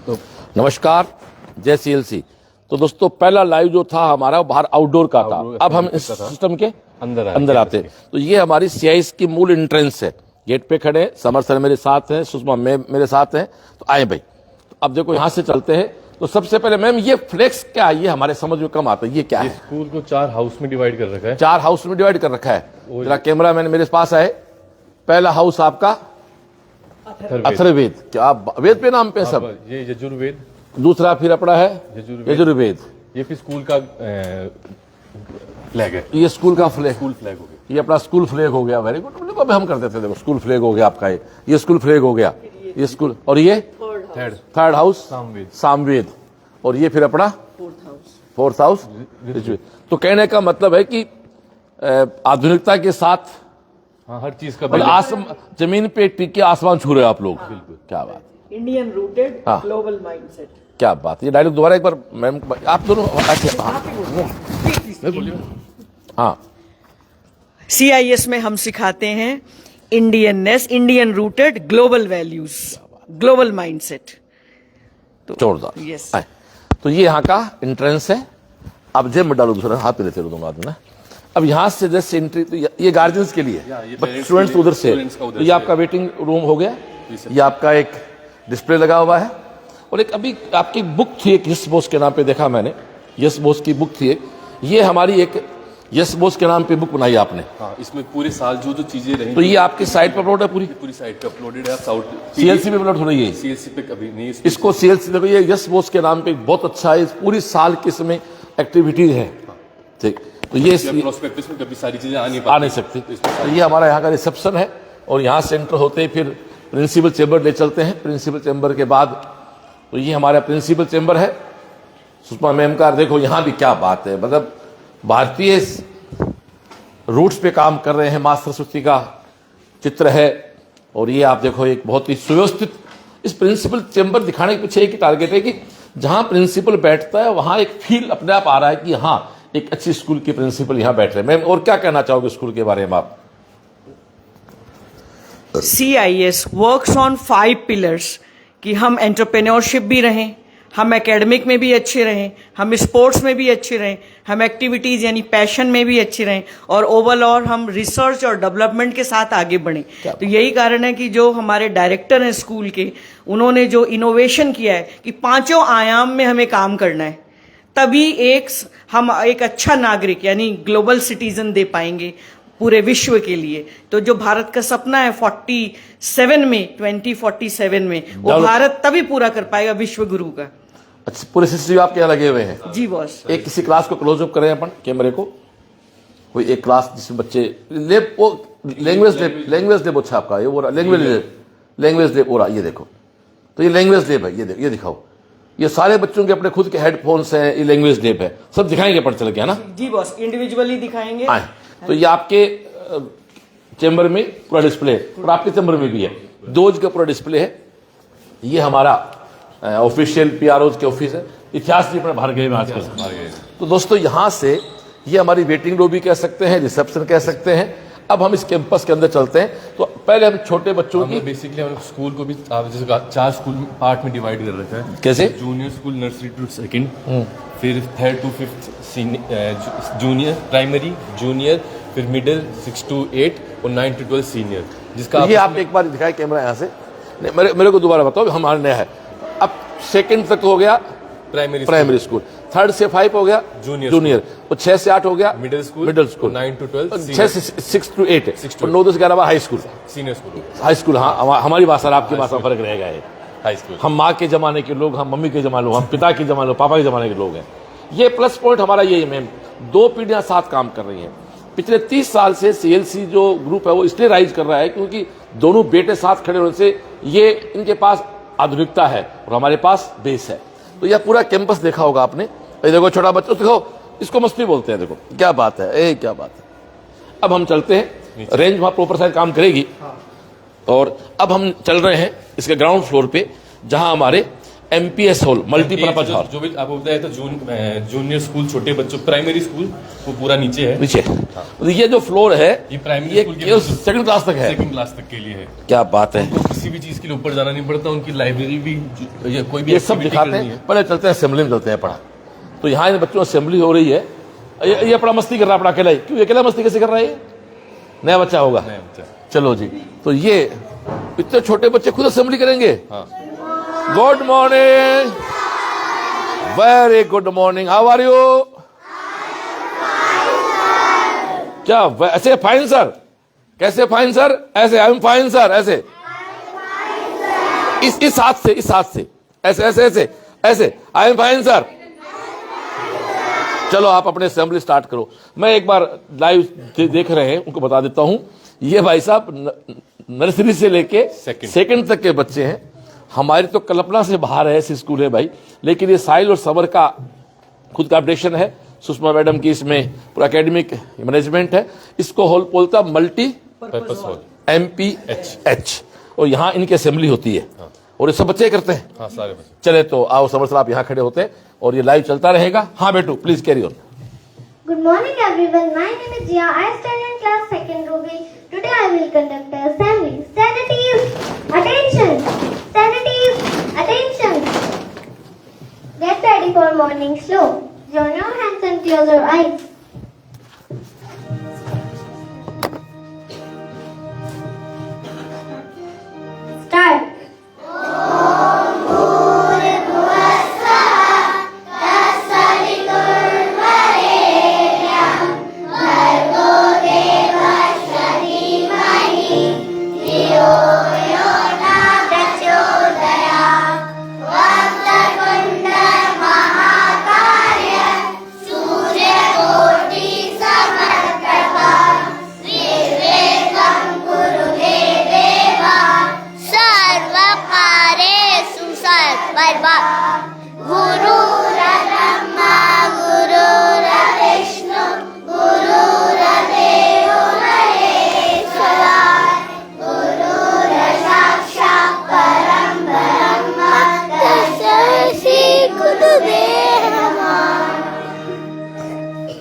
तो नमस्कार, जय सीएलसी। तो दोस्तों पहला लाइव जो था हमारा बाहर आउटडोर का था, अब हम इस सिस्टम के अंदर आते हैं। तो ये हमारी सीआईएस की मूल एंट्रेंस है। गेट पे खड़े समर सर मेरे साथ हैं, सुषमा मैम मेरे साथ हैं। तो आए भाई, तो अब देखो यहाँ से चलते हैं। तो सबसे पहले मैम ये फ्लेक्स क्या है, ये हमारे समझ में कम आता है, ये क्या है? स्कूल को 4 हाउस में डिवाइड कर रखा है। 4 हाउस में डिवाइड कर रखा है। जरा कैमरा मैन मेरे पास आए। पहला हाउस आपका अथर्ववेद, क्या वेद पे नाम पे सब? ये यजुर्वेद। दूसरा फिर अपना है यजुर्वेद। ये फिर स्कूल का फ्लैग है। ये स्कूल का फ्लैग, स्कूल फ्लैग हो गया। ये अपना स्कूल फ्लैग हो गया। Very good. अब हम करते थे, देखो स्कूल फ्लैग हो गया आपका। ये स्कूल फ्लैग हो गया, ये स्कूल। और ये थर्ड हाउस सामवेद। और ये फिर अपना फोर्थ हाउस ऋग्वेद। तो कहने का मतलब है कि आधुनिकता के साथ हर चीज का जमीन पे टिके आसमान छू रहे हो आप लोग। बिल्कुल, क्या बात। Indian rooted global mindset. क्या बात। ये डायलॉग दोबारा एक बार मैम आप दोनों। हाँ, सीआईएस में हम सिखाते हैं Indianness, Indian rooted global values, global mindset. जोरदार। यस। तो ये यहाँ का एंट्रेंस है। अब जेब में डालो, दूसरा हाथ पे लेते रहो दोनों आदमी ना। अब यहाँ से जैसे एंट्री, तो ये गार्जियंस के लिए, स्टूडेंट्स उधर से। तो ये आपका वेटिंग रूम हो गया। ये आपका एक डिस्प्ले लगा हुआ है। और एक अभी आपकी बुक थी, एक यस बोस के नाम पे देखा मैंने, यस बोस की बुक थी। ये हमारी एक यस बोस के नाम पे बुक बनाई आपने। हाँ, इसमें पूरे साल जो चीजें रही। तो ये आपकी साइट पर अपलोड है? पूरी साइट पे अपलोडेड है। सीएलसी पे अपलोड हो रही है। सीएलसी पे कभी नहीं, इसको सीएलसी देखो, ये यस बोस के नाम पे बहुत अच्छा है। पूरी साल की इसमें एक्टिविटीज है। ठीक, तो ये प्रोस्पेक्टस में कभी सारी चीजें आ नहीं सकती। तो ये हमारा यहाँ का रिसेप्शन है। और यहाँ से एंटर होते ही फिर प्रिंसिपल चेंबर ले चलते हैं। प्रिंसिपल चेंबर के बाद तो ये हमारा प्रिंसिपल चेंबर है सुषमा मैम का। देखो यहाँ भी क्या बात है, मतलब भारतीय रूट्स पे काम कर रहे हैं। माँ सरस्वती का चित्र है। और ये आप देखो एक बहुत ही सुव्यवस्थित इस प्रिंसिपल चेंबर दिखाने के पीछे एक ही टारगेट है कि जहां प्रिंसिपल बैठता है वहां एक फील अपने आप आ रहा है कि हाँ एक अच्छी स्कूल के प्रिंसिपल यहां बैठ रहे हैं। मैम और क्या कहना चाहोगे स्कूल के बारे में आप? CIS वर्क्स ऑन 5 पिलर्स कि हम एंटरप्रेन्योरशिप भी रहें, हम एकेडमिक में भी अच्छे रहें, हम स्पोर्ट्स में भी अच्छे रहें, हम एक्टिविटीज यानी पैशन में भी अच्छे रहें, और ओवरऑल हम रिसर्च और डेवलपमेंट के साथ आगे बढ़ें। तो यही कारण है कि जो हमारे डायरेक्टर हैं स्कूल के, उन्होंने जो इनोवेशन किया है कि 5 आयाम में हमें काम करना है, तभी हम एक अच्छा नागरिक यानी ग्लोबल सिटीजन दे पाएंगे पूरे विश्व के लिए। तो जो भारत का सपना है 2047 में वो भारत तभी पूरा कर पाएगा विश्व गुरु का। अच्छा, पूरे सीसीटीवी आपके यहाँ लगे हुए हैं? जी बॉस। एक किसी क्लास को क्लोजअप करें अपन कैमरे को। कोई एक क्लास जिसमें बच्चे लैब, वो लैंग्वेज लैब अच्छा आपका, ये वो लैंग्वेज लैब हो रहा। ये देखो, तो ये लैंग्वेज लैब है। ये दिखाओ, ये सारे बच्चों के अपने खुद के हेडफोन्स हैं। ये लैंग्वेज लैब है। सब दिखाएंगे पढ़ चल के, ना? जी बॉस, इंडिविजुअली दिखाएंगे। तो ये आपके चैम्बर में पूरा डिस्प्ले है और आपके चैम्बर में भी है। 2 का पूरा डिस्प्ले है। ये हमारा ऑफिशियल पीआरओज के ऑफिस है। इतिहास भी अपने बाहर गए में आजकल। तो दोस्तों यहाँ से ये हमारी वेटिंग रूम भी कह सकते हैं, रिसेप्शन कह सकते हैं। अब हम इस कैंपस के अंदर चलते हैं। तो पहले हम छोटे बच्चों की बेसिकली हम स्कूल को भी जैसे 4 स्कूल पार्ट में डिवाइड कर रखा है। कैसे? Junior school, nursery to 2nd, फिर 3rd to 5th junior primary, junior, फिर मिडिल 6 to 8 और 9 to 12 सीनियर। जिसका ये आप एक बार दिखाए कैमरा यहाँ से। मेरे को दोबारा बताओ, हमारा नया है। अब 2nd तक हो गया प्राइमरी स्कूल, 3rd से 5 हो गया जूनियर, और 6 से 8 हो गया मिडिल स्कूल, 9 to 12 6 से 6 to 8 और 9 10 11 हाई स्कूल, हाई स्कूल। हाँ, हमारी भाषा और आपकी भाषा फर्क रहेगा। ये हाई स्कूल, हम माँ के जमाने के लोग, हम मम्मी के जमाने लोग, हम पिता के जमाने लोग, पापा के जमाने के लोग हैं। ये प्लस पॉइंट हमारा ये है मैम, 2 पीढ़ियां साथ काम कर रही हैं। पिछले 30 साल से सीएलसी जो ग्रुप है वो इसलिए राइज कर रहा है क्योंकि दोनों बेटे साथ खड़े होने से ये इनके पास आधुनिकता है और हमारे पास बेस है। तो यह पूरा कैंपस देखा होगा आपने। देखो छोटा बच्चा, देखो इसको मस्ती बोलते हैं। देखो क्या बात है, क्या बात है। अब हम चलते हैं, रेंज वहां प्रॉपर साइड काम करेगी। और अब हम चल रहे हैं इसके ग्राउंड फ्लोर पे, जहां हमारे MPS हॉल, मल्टीपर्पज हॉल जो भी आपको बताया था, जूनियर स्कूल, छोटे बच्चों प्राइमरी स्कूल, वो पूरा नीचे है। नीचे। ये जो फ्लोर है ये प्राइमरी स्कूल ये सेकंड क्लास तक है। सेकंड क्लास तक के लिए है। क्या बात है। उनको किसी भी चीज के लिए ऊपर जाना नहीं पड़ता, उनकी लाइब्रेरी भी ये कोई भी ये सब activity दिखाते करनी हैं। है। पहले चलते हैं असेंबली में, चलते हैं पढ़ा। तो यहाँ इन बच्चों असेंबली हो रही है। ये अपना मस्ती कर रहा है, अपना अकेला ही। क्यों अकेला मस्ती कैसे कर रहा है ये? नया बच्चा होगा। नहीं, अच्छा। चलो जी, तो ये इतने छोटे बच्चे खुद असेंबली करेंगे। हाँ। Good morning, very good morning, how are you? क्या ऐसे फाइन सर? कैसे फाइन सर? ऐसे आई एम फाइन सर, ऐसे इस हाथ से, इस हाथ से, ऐसे ऐसे ऐसे ऐसे, आई एम फाइन सर। चलो आप अपने असेंबली स्टार्ट करो। मैं एक बार लाइव देख रहे हैं उनको बता देता हूं। ये भाई साहब नर्सरी से लेके सेकंड तक के बच्चे हैं। हमारी तो कल्पना से बाहर है, ऐसे स्कूल है भाई। लेकिन ये साहिल और सबर का खुद का अपडेशन है। सुषमा मैडम की इसमें पूरा एकेडमिक मैनेजमेंट है। इसको हॉल बोलता मल्टी पर्पस हॉल, MPH। और यहाँ इनकी असेंबली होती है। और ये सब बच्चे करते हैं। हाँ, सारे बच्चे। चले तो आओ सबर सर, आप यहाँ खड़े होते हैं और ये लाइव चलता रहेगा। हाँ बेटू, please carry on. Good morning everyone. My name is Jia. I study in class 2nd Ruby. Today I will conduct the assembly. Stand at ease. Attention. Stand at ease. Attention. Get ready for morning slow. Join your hands and close your eyes. Start.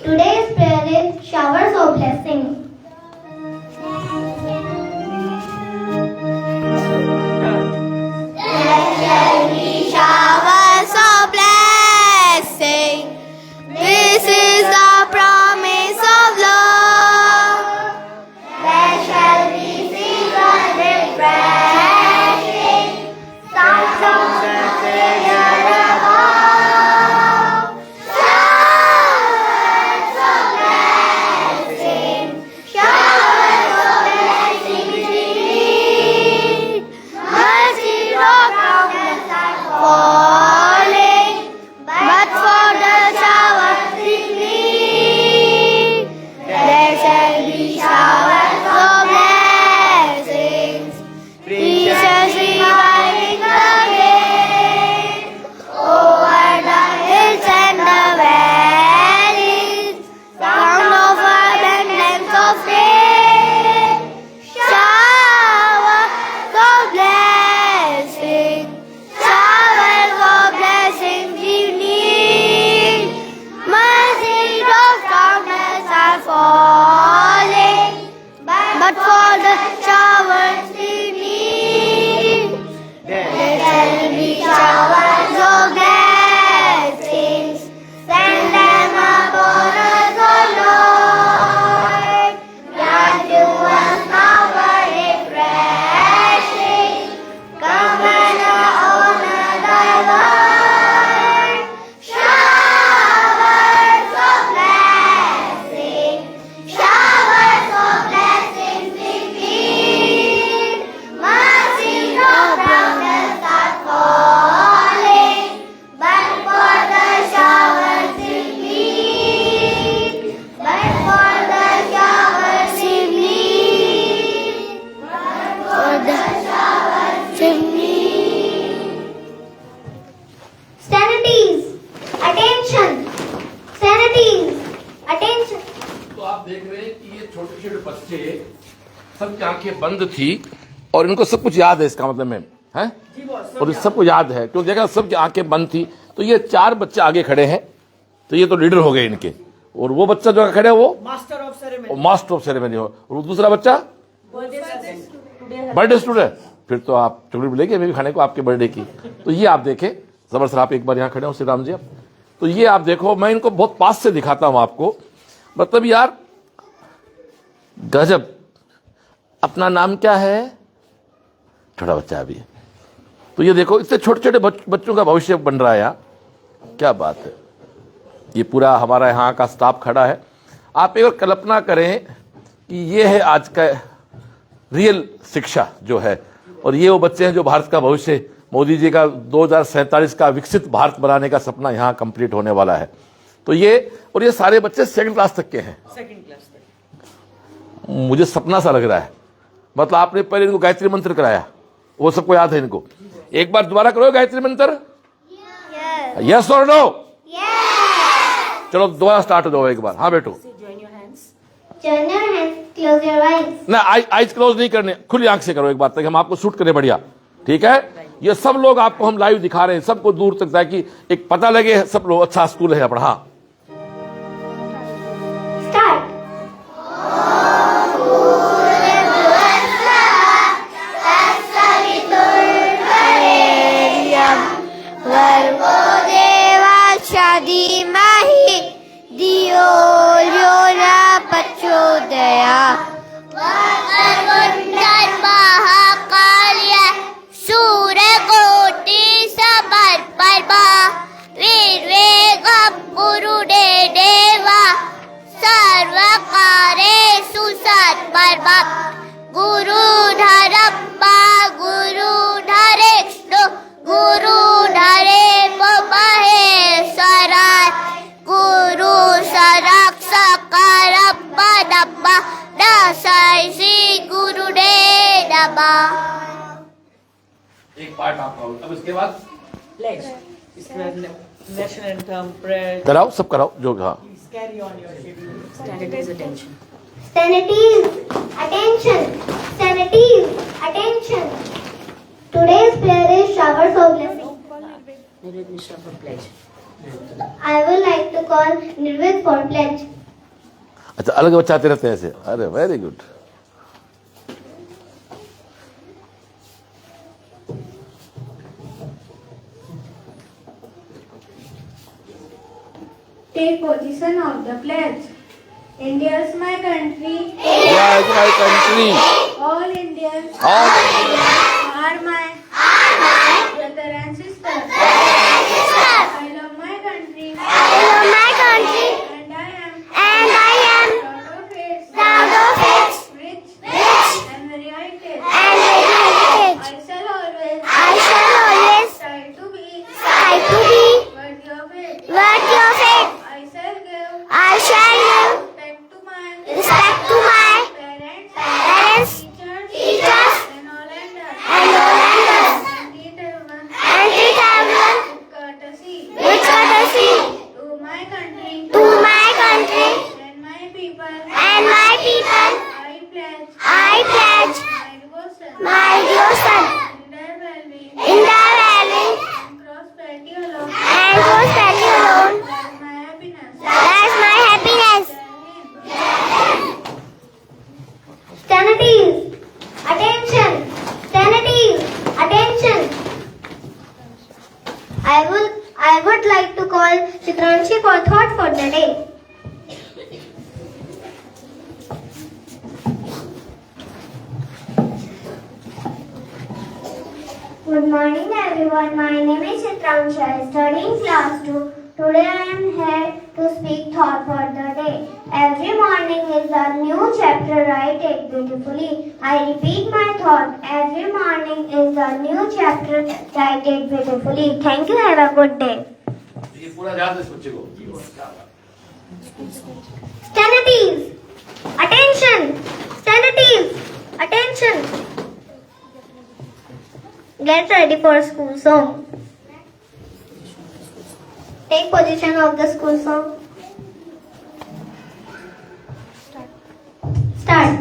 Today's prayer is showers of blessing. Showers of blessing. This is the promise of love. There shall be seasons refreshing, sounds of the Savior above. Showers of blessing, showers of blessing indeed. Mercy from heavens are falling, but for the showers we need. There shall be showers of blessings, precious reviving again, over the hills and the valleys, sound of abundance of rain. Showers of blessing, showers of blessings we need. Mercy drops down as are falling, but for the showers we need. There shall be showers of blessings, send them upon us, O Lord. Grant to us now a refreshing, come and honor thy word. Showers of blessing, showers of blessings we need. Mercy from heavens are falling, but for the showers we need. But for the showers we need. But for the showers we need. Stand at ease. Attention. Stand at ease. Attention. तो आप देख रहे हैं कि ये छोटे छोटे बच्चे, सबकी आंखें बंद थी और इनको सब कुछ याद है। इसका मतलब में हैं, और ये सबको याद है क्योंकि देखा सबकी आंखें बंद थी। तो ये 4 बच्चे आगे खड़े हैं, तो ये तो लीडर हो गए इनके। और वो बच्चा जो खड़े है वो मास्टर ऑफ सेरेमनी हो, और दूसरा बच्चा बर्थडे स्टूडेंट। फिर तो आप चॉकलेट मिलेगी हमें भी खाने को आपके बर्थडे की। तो ये आप देखें, जबर सर आप एक बार यहाँ खड़े हो श्री राम जी आप, तो ये आप देखो, मैं इनको बहुत पास से दिखाता हूं आपको, मतलब यार गजब। अपना नाम क्या है? छोटा बच्चा अभी। तो ये देखो इतने छोटे छोटे बच्चों का भविष्य बन रहा है यार, क्या बात है। ये पूरा हमारा यहाँ का स्टाफ खड़ा है। आप एक बार कल्पना करें कि ये है आज का रियल शिक्षा जो है, और ये वो बच्चे हैं जो भारत का भविष्य, मोदी जी का 2047 का विकसित भारत बनाने का सपना यहाँ कंप्लीट होने वाला है। तो ये, और ये सारे बच्चे 2nd क्लास तक के हैं। मुझे सपना सा लग रहा है, मतलब आपने पहले इनको गायत्री मंत्र कराया, वो सबको याद है इनको। एक बार दोबारा करो गायत्री मंत्र, यस और नो? चलो दोबारा स्टार्ट हो जाओ एक बार। हाँ बेटो, Join your hands, close your eyes. ना आइज क्लोज नहीं करने, खुली आंख से करो एक बार, ताकि हम आपको शूट करें बढ़िया, ठीक है। ये सब लोग आपको हम लाइव दिखा रहे हैं, सबको दूर तक, ताकि एक पता लगे सब लोग अच्छा स्कूल है अपना। हाँ Start. भर्गो देवस्य धीमहि धियो यो न प्रचोदयात्। महाकाल्य सूर्यकोटि समप्रभा निर्विघ्नं कुरु मे देव सर्वकार्येषु सर्वदा। गुरुधरब्बा गुरुधरेष्णु गुरुधरे महेश्वराय गुरु साक्षात्कारब्बा दशै श्री गुरुदेव नमः। एक पार्ट आपका, अब इसके बाद Pledge. National anthem, prayer. कराओ, सब कराओ जो। हाँ Please carry on your schedule. Sanities, attention. Sanities, attention. Today's prayer is showers of blessing. I would like to call Nirvid for pledge. अच्छा, अलग बचाते रहते हैं ऐसे, अरे very good. Take position of the pledge. India is my country. India is my country. All Indians All are my brother and sister. I love my country. And I am proud of it. Rich and very heritage. I shall always try to be worthy of it. I shall give respect to my parents, teachers, and all elders. And treat everyone with courtesy. To my country and my people, I pledge my devotion in their well-being and prosperity alone. That's my happiness. Sanities, attention. I would like to call Chitranshi for thought for the day. Good morning everyone. My name is Chitranshi. I study in class 2. Today I am here to speak thought for the day. Every morning is a new chapter. Write it beautifully. I repeat my thought. Every morning is a new chapter. Write it beautifully. Thank you. Have a good day. ये पूरा याद है इस बच्चे को। Sanities, attention. Get ready for school song. Take position of the school song. Start.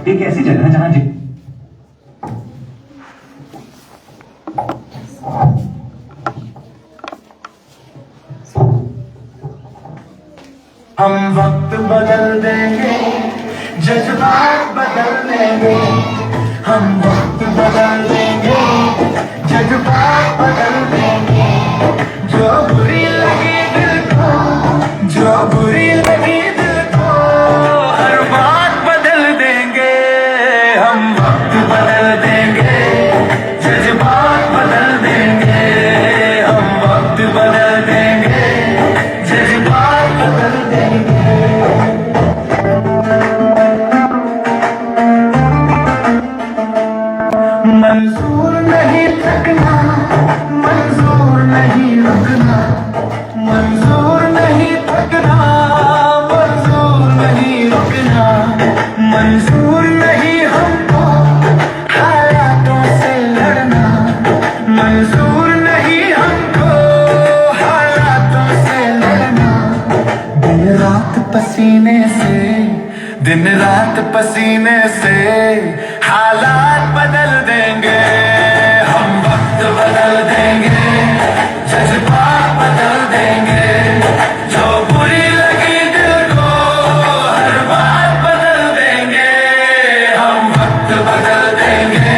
एक ऐसी जगह है जहां हम वक्त बदल देंगे, जज्बात बदल देंगे, हम वक्त बदल देंगे, जज्बात बदल देंगे, जो बुरी लगी दिल को, जो बुरी लगी दिल को, हर बात बदल देंगे, हम वक्त बदल देंगे, जज्बात बदल देंगे, हम वक्त बदल देंगे, जज्बात बदल देंगे। मंजूर नहीं थकना, मंजूर नहीं रुकना, मंजूर नहीं थकना, मंजूर नहीं रुकना, मंजूर नहीं हमको हालातों से लड़ना, मंजूर नहीं हमको हालातों से लड़ना। दिन रात पसीने से, दिन रात पसीने से हालात बदल देंगे, हम वक्त बदल देंगे, जज्बात बदल देंगे, जो बुरी लगी दिल को हर बात बदल देंगे, हम वक्त बदल देंगे,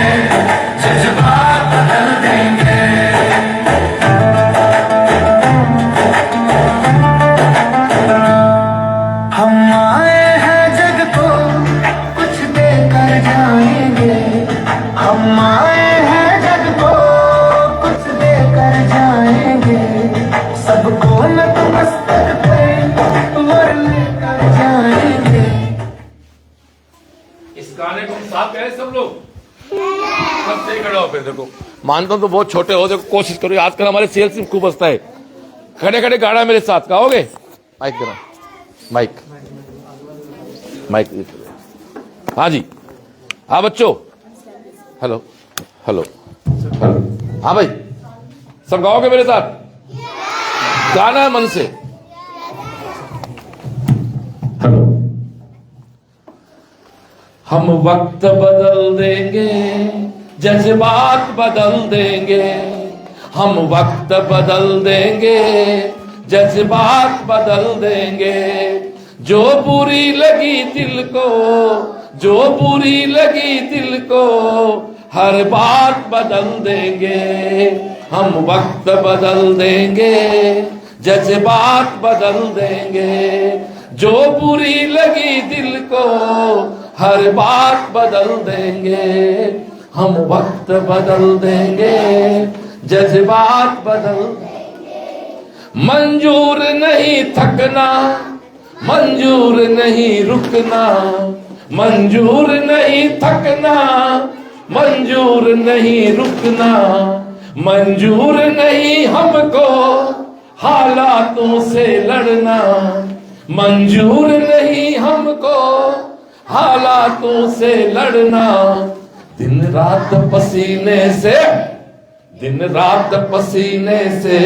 जज्बात बदल देंगे। हम आए हैं जग को कुछ देकर जाएंगे, हम आए हैं जग को कुछ देकर जाएंगे, सबको नतमस्तक पे वर लेकर जाएंगे। इस गाने को साथ कहें सब लोग, सब सही खड़े हो फिर। देखो मानता हूं तो बहुत छोटे हो, देखो कोशिश करो। आजकल हमारे सेल्स में खूब बसता है, खड़े खड़े गाड़ा मेरे साथ गाओगे। माइक देना, माइक माइक। हाँ जी, हाँ बच्चों, हेलो हेलो हेलो, हाँ भाई सब गाओगे मेरे साथ? गाना है मन से। हेलो। हम वक्त बदल देंगे, जज्बात बदल देंगे, हम वक्त बदल देंगे, जज्बात बदल देंगे, जो बुरी लगी दिल को, जो बुरी लगी दिल को हर बात बदल देंगे, हम वक्त बदल देंगे, जज्बात बदल देंगे, जो बुरी लगी दिल को हर बात बदल देंगे, हम वक्त बदल देंगे, जज्बात बदल देंगे। मंजूर नहीं थकना, मंजूर नहीं रुकना, मंजूर नहीं थकना, मंजूर नहीं रुकना, मंजूर नहीं हमको हालातों से लड़ना, मंजूर नहीं हमको हालातों से लड़ना। दिन रात पसीने से, दिन रात पसीने से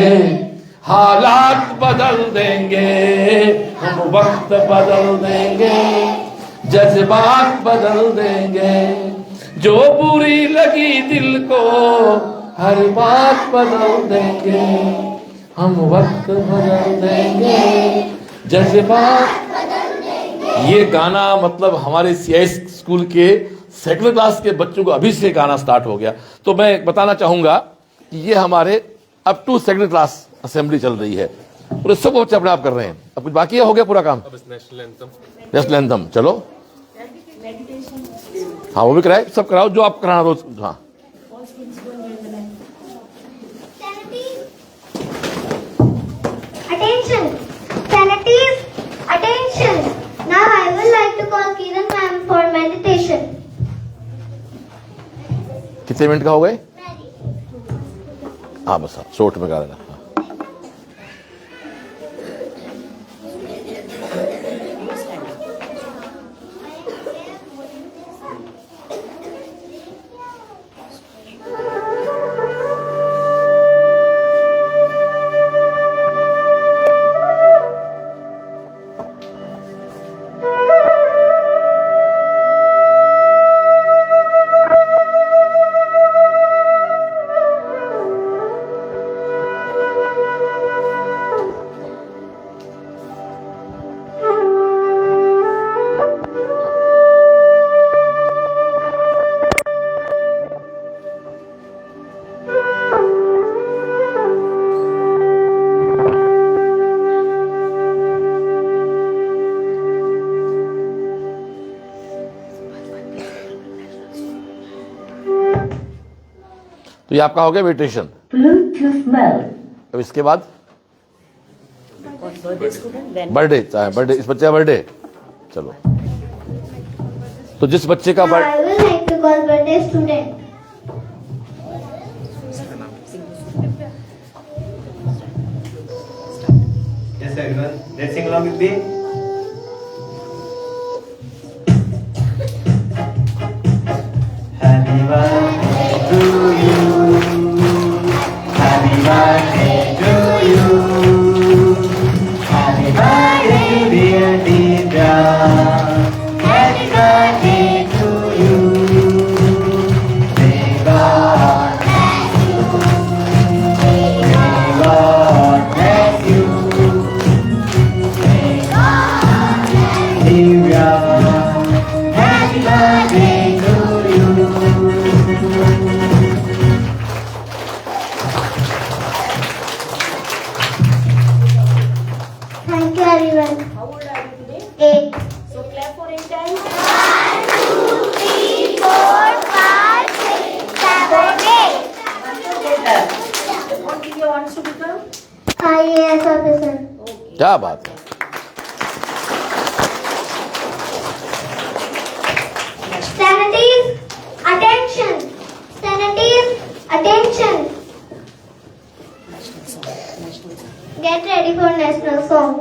हालात बदल देंगे, हम वक्त बदल देंगे, जज्बात बदल देंगे, जो बुरी लगी दिल को हर बात बदल देंगे, हम वक्त बदल देंगे, जज्बात बदल देंगे। ये गाना मतलब हमारे सीआईएस स्कूल के सेकंड क्लास के बच्चों को अभी से गाना स्टार्ट हो गया। तो मैं बताना चाहूंगा कि ये हमारे up to second class assembly चल रही है, और सब बच्चे अपने आप कर रहे हैं। अब कुछ बाकी है, हो गया पूरा काम? नेशनल एंथम, नेशनल एंथम चलो, हाँ वो भी कराए, सब कराओ जो आप कराना रोज। हाँ Attention, Sanatees, attention. Now I would like to call Kiran ma'am for meditation. कितने मिनट का हो गए? हाँ बस, हाँ शॉर्ट में गा देना। तो ये आपका हो गया मेडिटेशन। Bluetooth mode. अब इसके बाद बर्थडे, इस बच्चे का बर्थडे। चलो, तो जिस बच्चे का Now I will like to call birthday student. Yes, everyone. Let's sing along with me. Happy birthday to you. Happy birthday to you. Happy birthday, dear Divya. Happy birthday to you. May God bless you. May God bless you. May God bless Divya. Happy birthday to you. Thank you everyone. How old are you today? 8. So clap for 8 times. 3, 4, 5, 6, 7, 8. What do you want to become? IAS officer. क्या बात है। Sanities, attention. Sanities, attention. Get ready for national song.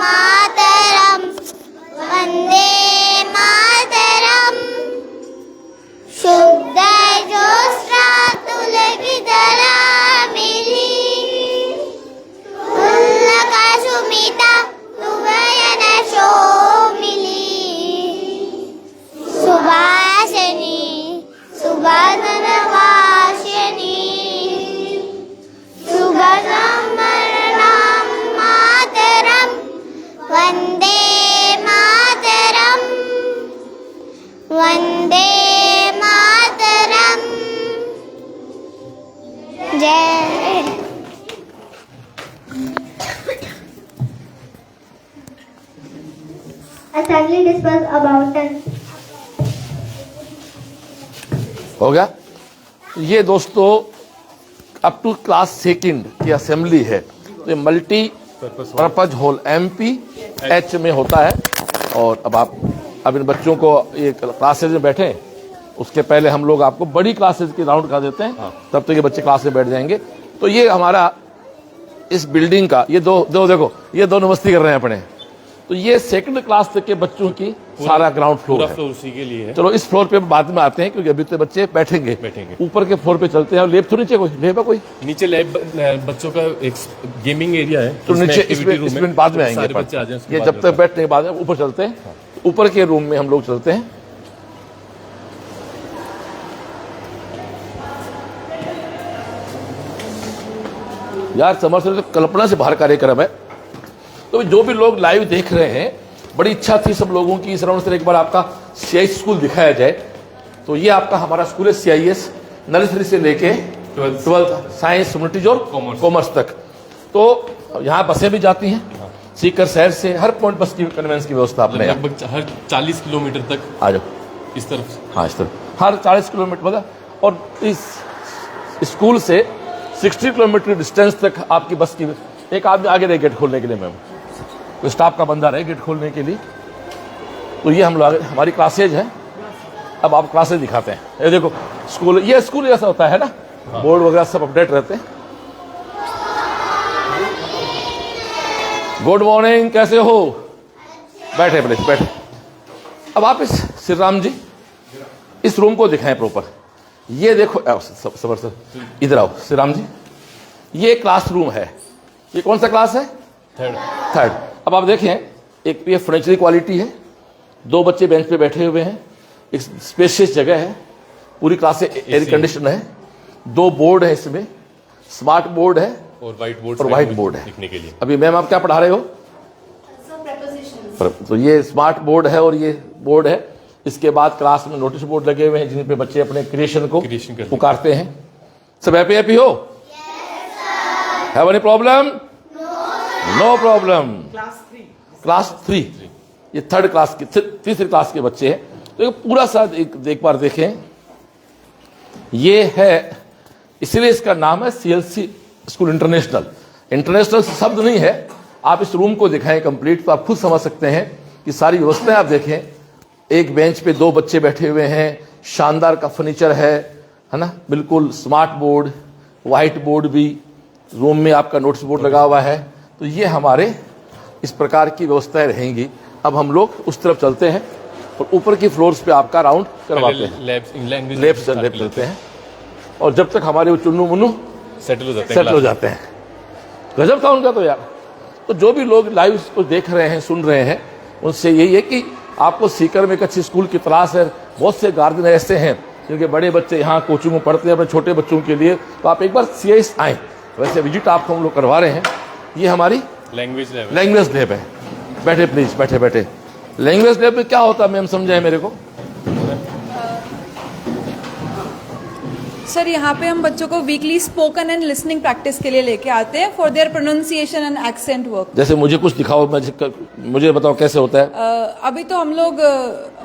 मातरम वंदे मातरम शुद्ध जोस्रा तुलगी धरा मिली उल्लका Sumita तुमयन show मिली सुभाषिनी सुभाषन वासिनी सुगतमरणं मातरम वंदे मातरम वंदे मातरम जय। Assembly dispersed about 10. हो गया। ये दोस्तों अप टू क्लास सेकंड की असेंबली है। तो ये मल्टी पर्पज हॉल MPH में होता है। और अब इन बच्चों को ये क्लासेज में बैठे, उसके पहले हम लोग आपको बड़ी क्लासेज की राउंड कर देते हैं। तब तक ये बच्चे क्लास में बैठ जाएंगे। तो ये हमारा इस बिल्डिंग का ये दो देखो, ये दोनों मस्ती कर रहे हैं अपने। तो ये सेकंड क्लास तक के बच्चों की सारा ग्राउंड फ्लोर पूरा है। फ्लोर उसी के लिए है। चलो इस फ्लोर पे बाद में आते हैं, क्योंकि अभी तो बच्चे बैठेंगे। ऊपर के फ्लोर पे चलते हैं। लेब तो नीचे कोई लेब है कोई? नीचे लैब बच्चों का एक गेमिंग एरिया है। तो नीचे activity room इसमें है। बाद में सारे आएंगे। बच्चे आ जाएं, उसके ये बाद जब तक बैठने के बाद ऊपर चलते हैं। ऊपर के रूम में हम लोग चलते हैं। यार समर से तो कल्पना से बाहर कार्यक्रम है। तो जो भी लोग लाइव देख रहे हैं, बड़ी इच्छा थी सब लोगों की इस राउंड से एक बार आपका CIS स्कूल दिखाया जाए। तो ये आपका हमारा स्कूल है CIS, नर्सरी से लेके 12th साइंस, ह्यूमैनिटीज और कॉमर्स तक। तो यहाँ बसें भी जाती हैं सीकर शहर से, हर पॉइंट बस की कन्वेंस की व्यवस्था अपने यहाँ। लगभग हर 40 किलोमीटर तक आ जाओ इस तरफ से। हाँ, इस तरह हर 40 किलोमीटर मतलब। और इस स्कूल से 60 किलोमीटर डिस्टेंस तक आपकी बस की एक आदमी आगे रहे गेट खोलने के लिए। मैम तो स्टाफ का बंदा रहे गेट खोलने के लिए। तो ये हम लोग हमारी क्लासेज है। अब आप क्लासेज दिखाते हैं। ये देखो स्कूल, ये स्कूल ऐसा होता है ना, बोर्ड वगैरह सब अपडेट रहते हैं। गुड मॉर्निंग, कैसे हो? बैठे प्लीज बैठे। अब आप इस श्री राम जी इस रूम को दिखाएं प्रॉपर। ये देखो सबर सर इधर आओ। श्री राम जी, ये क्लासरूम है। ये कौन सा क्लास है? थर्ड। अब आप देखें, एक ये फर्नीचर क्वालिटी है। 2 बच्चे बेंच पे बैठे हुए हैं। एक स्पेशियस जगह है। पूरी क्लास एयर कंडीशन है। 2 बोर्ड है इसमें, स्मार्ट बोर्ड है। और व्हाइट बोर्ड और व्हाइट बोर्ड है लिखने के लिए। अभी मैम आप क्या पढ़ा रहे हो? तो ये स्मार्ट बोर्ड है और ये बोर्ड है। इसके बाद क्लास में नोटिस बोर्ड लगे हुए हैं जिन पे बच्चे अपने क्रिएशन को पुकारते हैं। सब हैप्पी हो? Have any problem? No problem. Class 3 ये थर्ड क्लास के तीसरी क्लास के बच्चे हैं। तो ये पूरा सा एक बार देखें, ये है इसलिए इसका नाम है CLC स्कूल इंटरनेशनल। इंटरनेशनल शब्द नहीं है, आप इस रूम को दिखाएं कंप्लीट तो आप खुद समझ सकते हैं कि सारी व्यवस्थाएं आप देखें। एक बेंच पे 2 बच्चे बैठे हुए हैं, शानदार का फर्नीचर है ना, बिल्कुल स्मार्ट बोर्ड, व्हाइट बोर्ड भी, रूम में आपका नोटिस बोर्ड लगा हुआ है। तो ये हमारे इस प्रकार की व्यवस्थाएं रहेंगी। अब हम लोग उस तरफ चलते हैं और ऊपर की फ्लोर्स पे आपका राउंड करवाते हैं, लैब चलते हैं और जब तक हमारे वो चुन्नू मुन्नू सेटल हो जाते हैं। गजब था उनका तो यार। तो जो भी लोग लाइव इसको देख रहे हैं, सुन रहे हैं, उनसे यही है कि आपको सीकर में एक अच्छी स्कूल की तलाश है। बहुत से गार्जियन ऐसे हैं क्योंकि बड़े बच्चे यहाँ कोचिंग में पढ़ते हैं अपने छोटे बच्चों के लिए, तो आप एक बार CIS आएँ। वैसे विजिट आपको हम लोग करवा रहे हैं। ये हमारी लैंग्वेज लैब है। बैठे प्लीज, बैठे। लैंग्वेज लैब में क्या होता है मैम समझाए मेरे को? सर यहाँ पे हम बच्चों को weekly spoken and listening practice के लिए लेके आते हैं for their pronunciation and accent work. जैसे मुझे कुछ दिखाओ, मुझे बताओ कैसे होता है। अभी तो हम लोग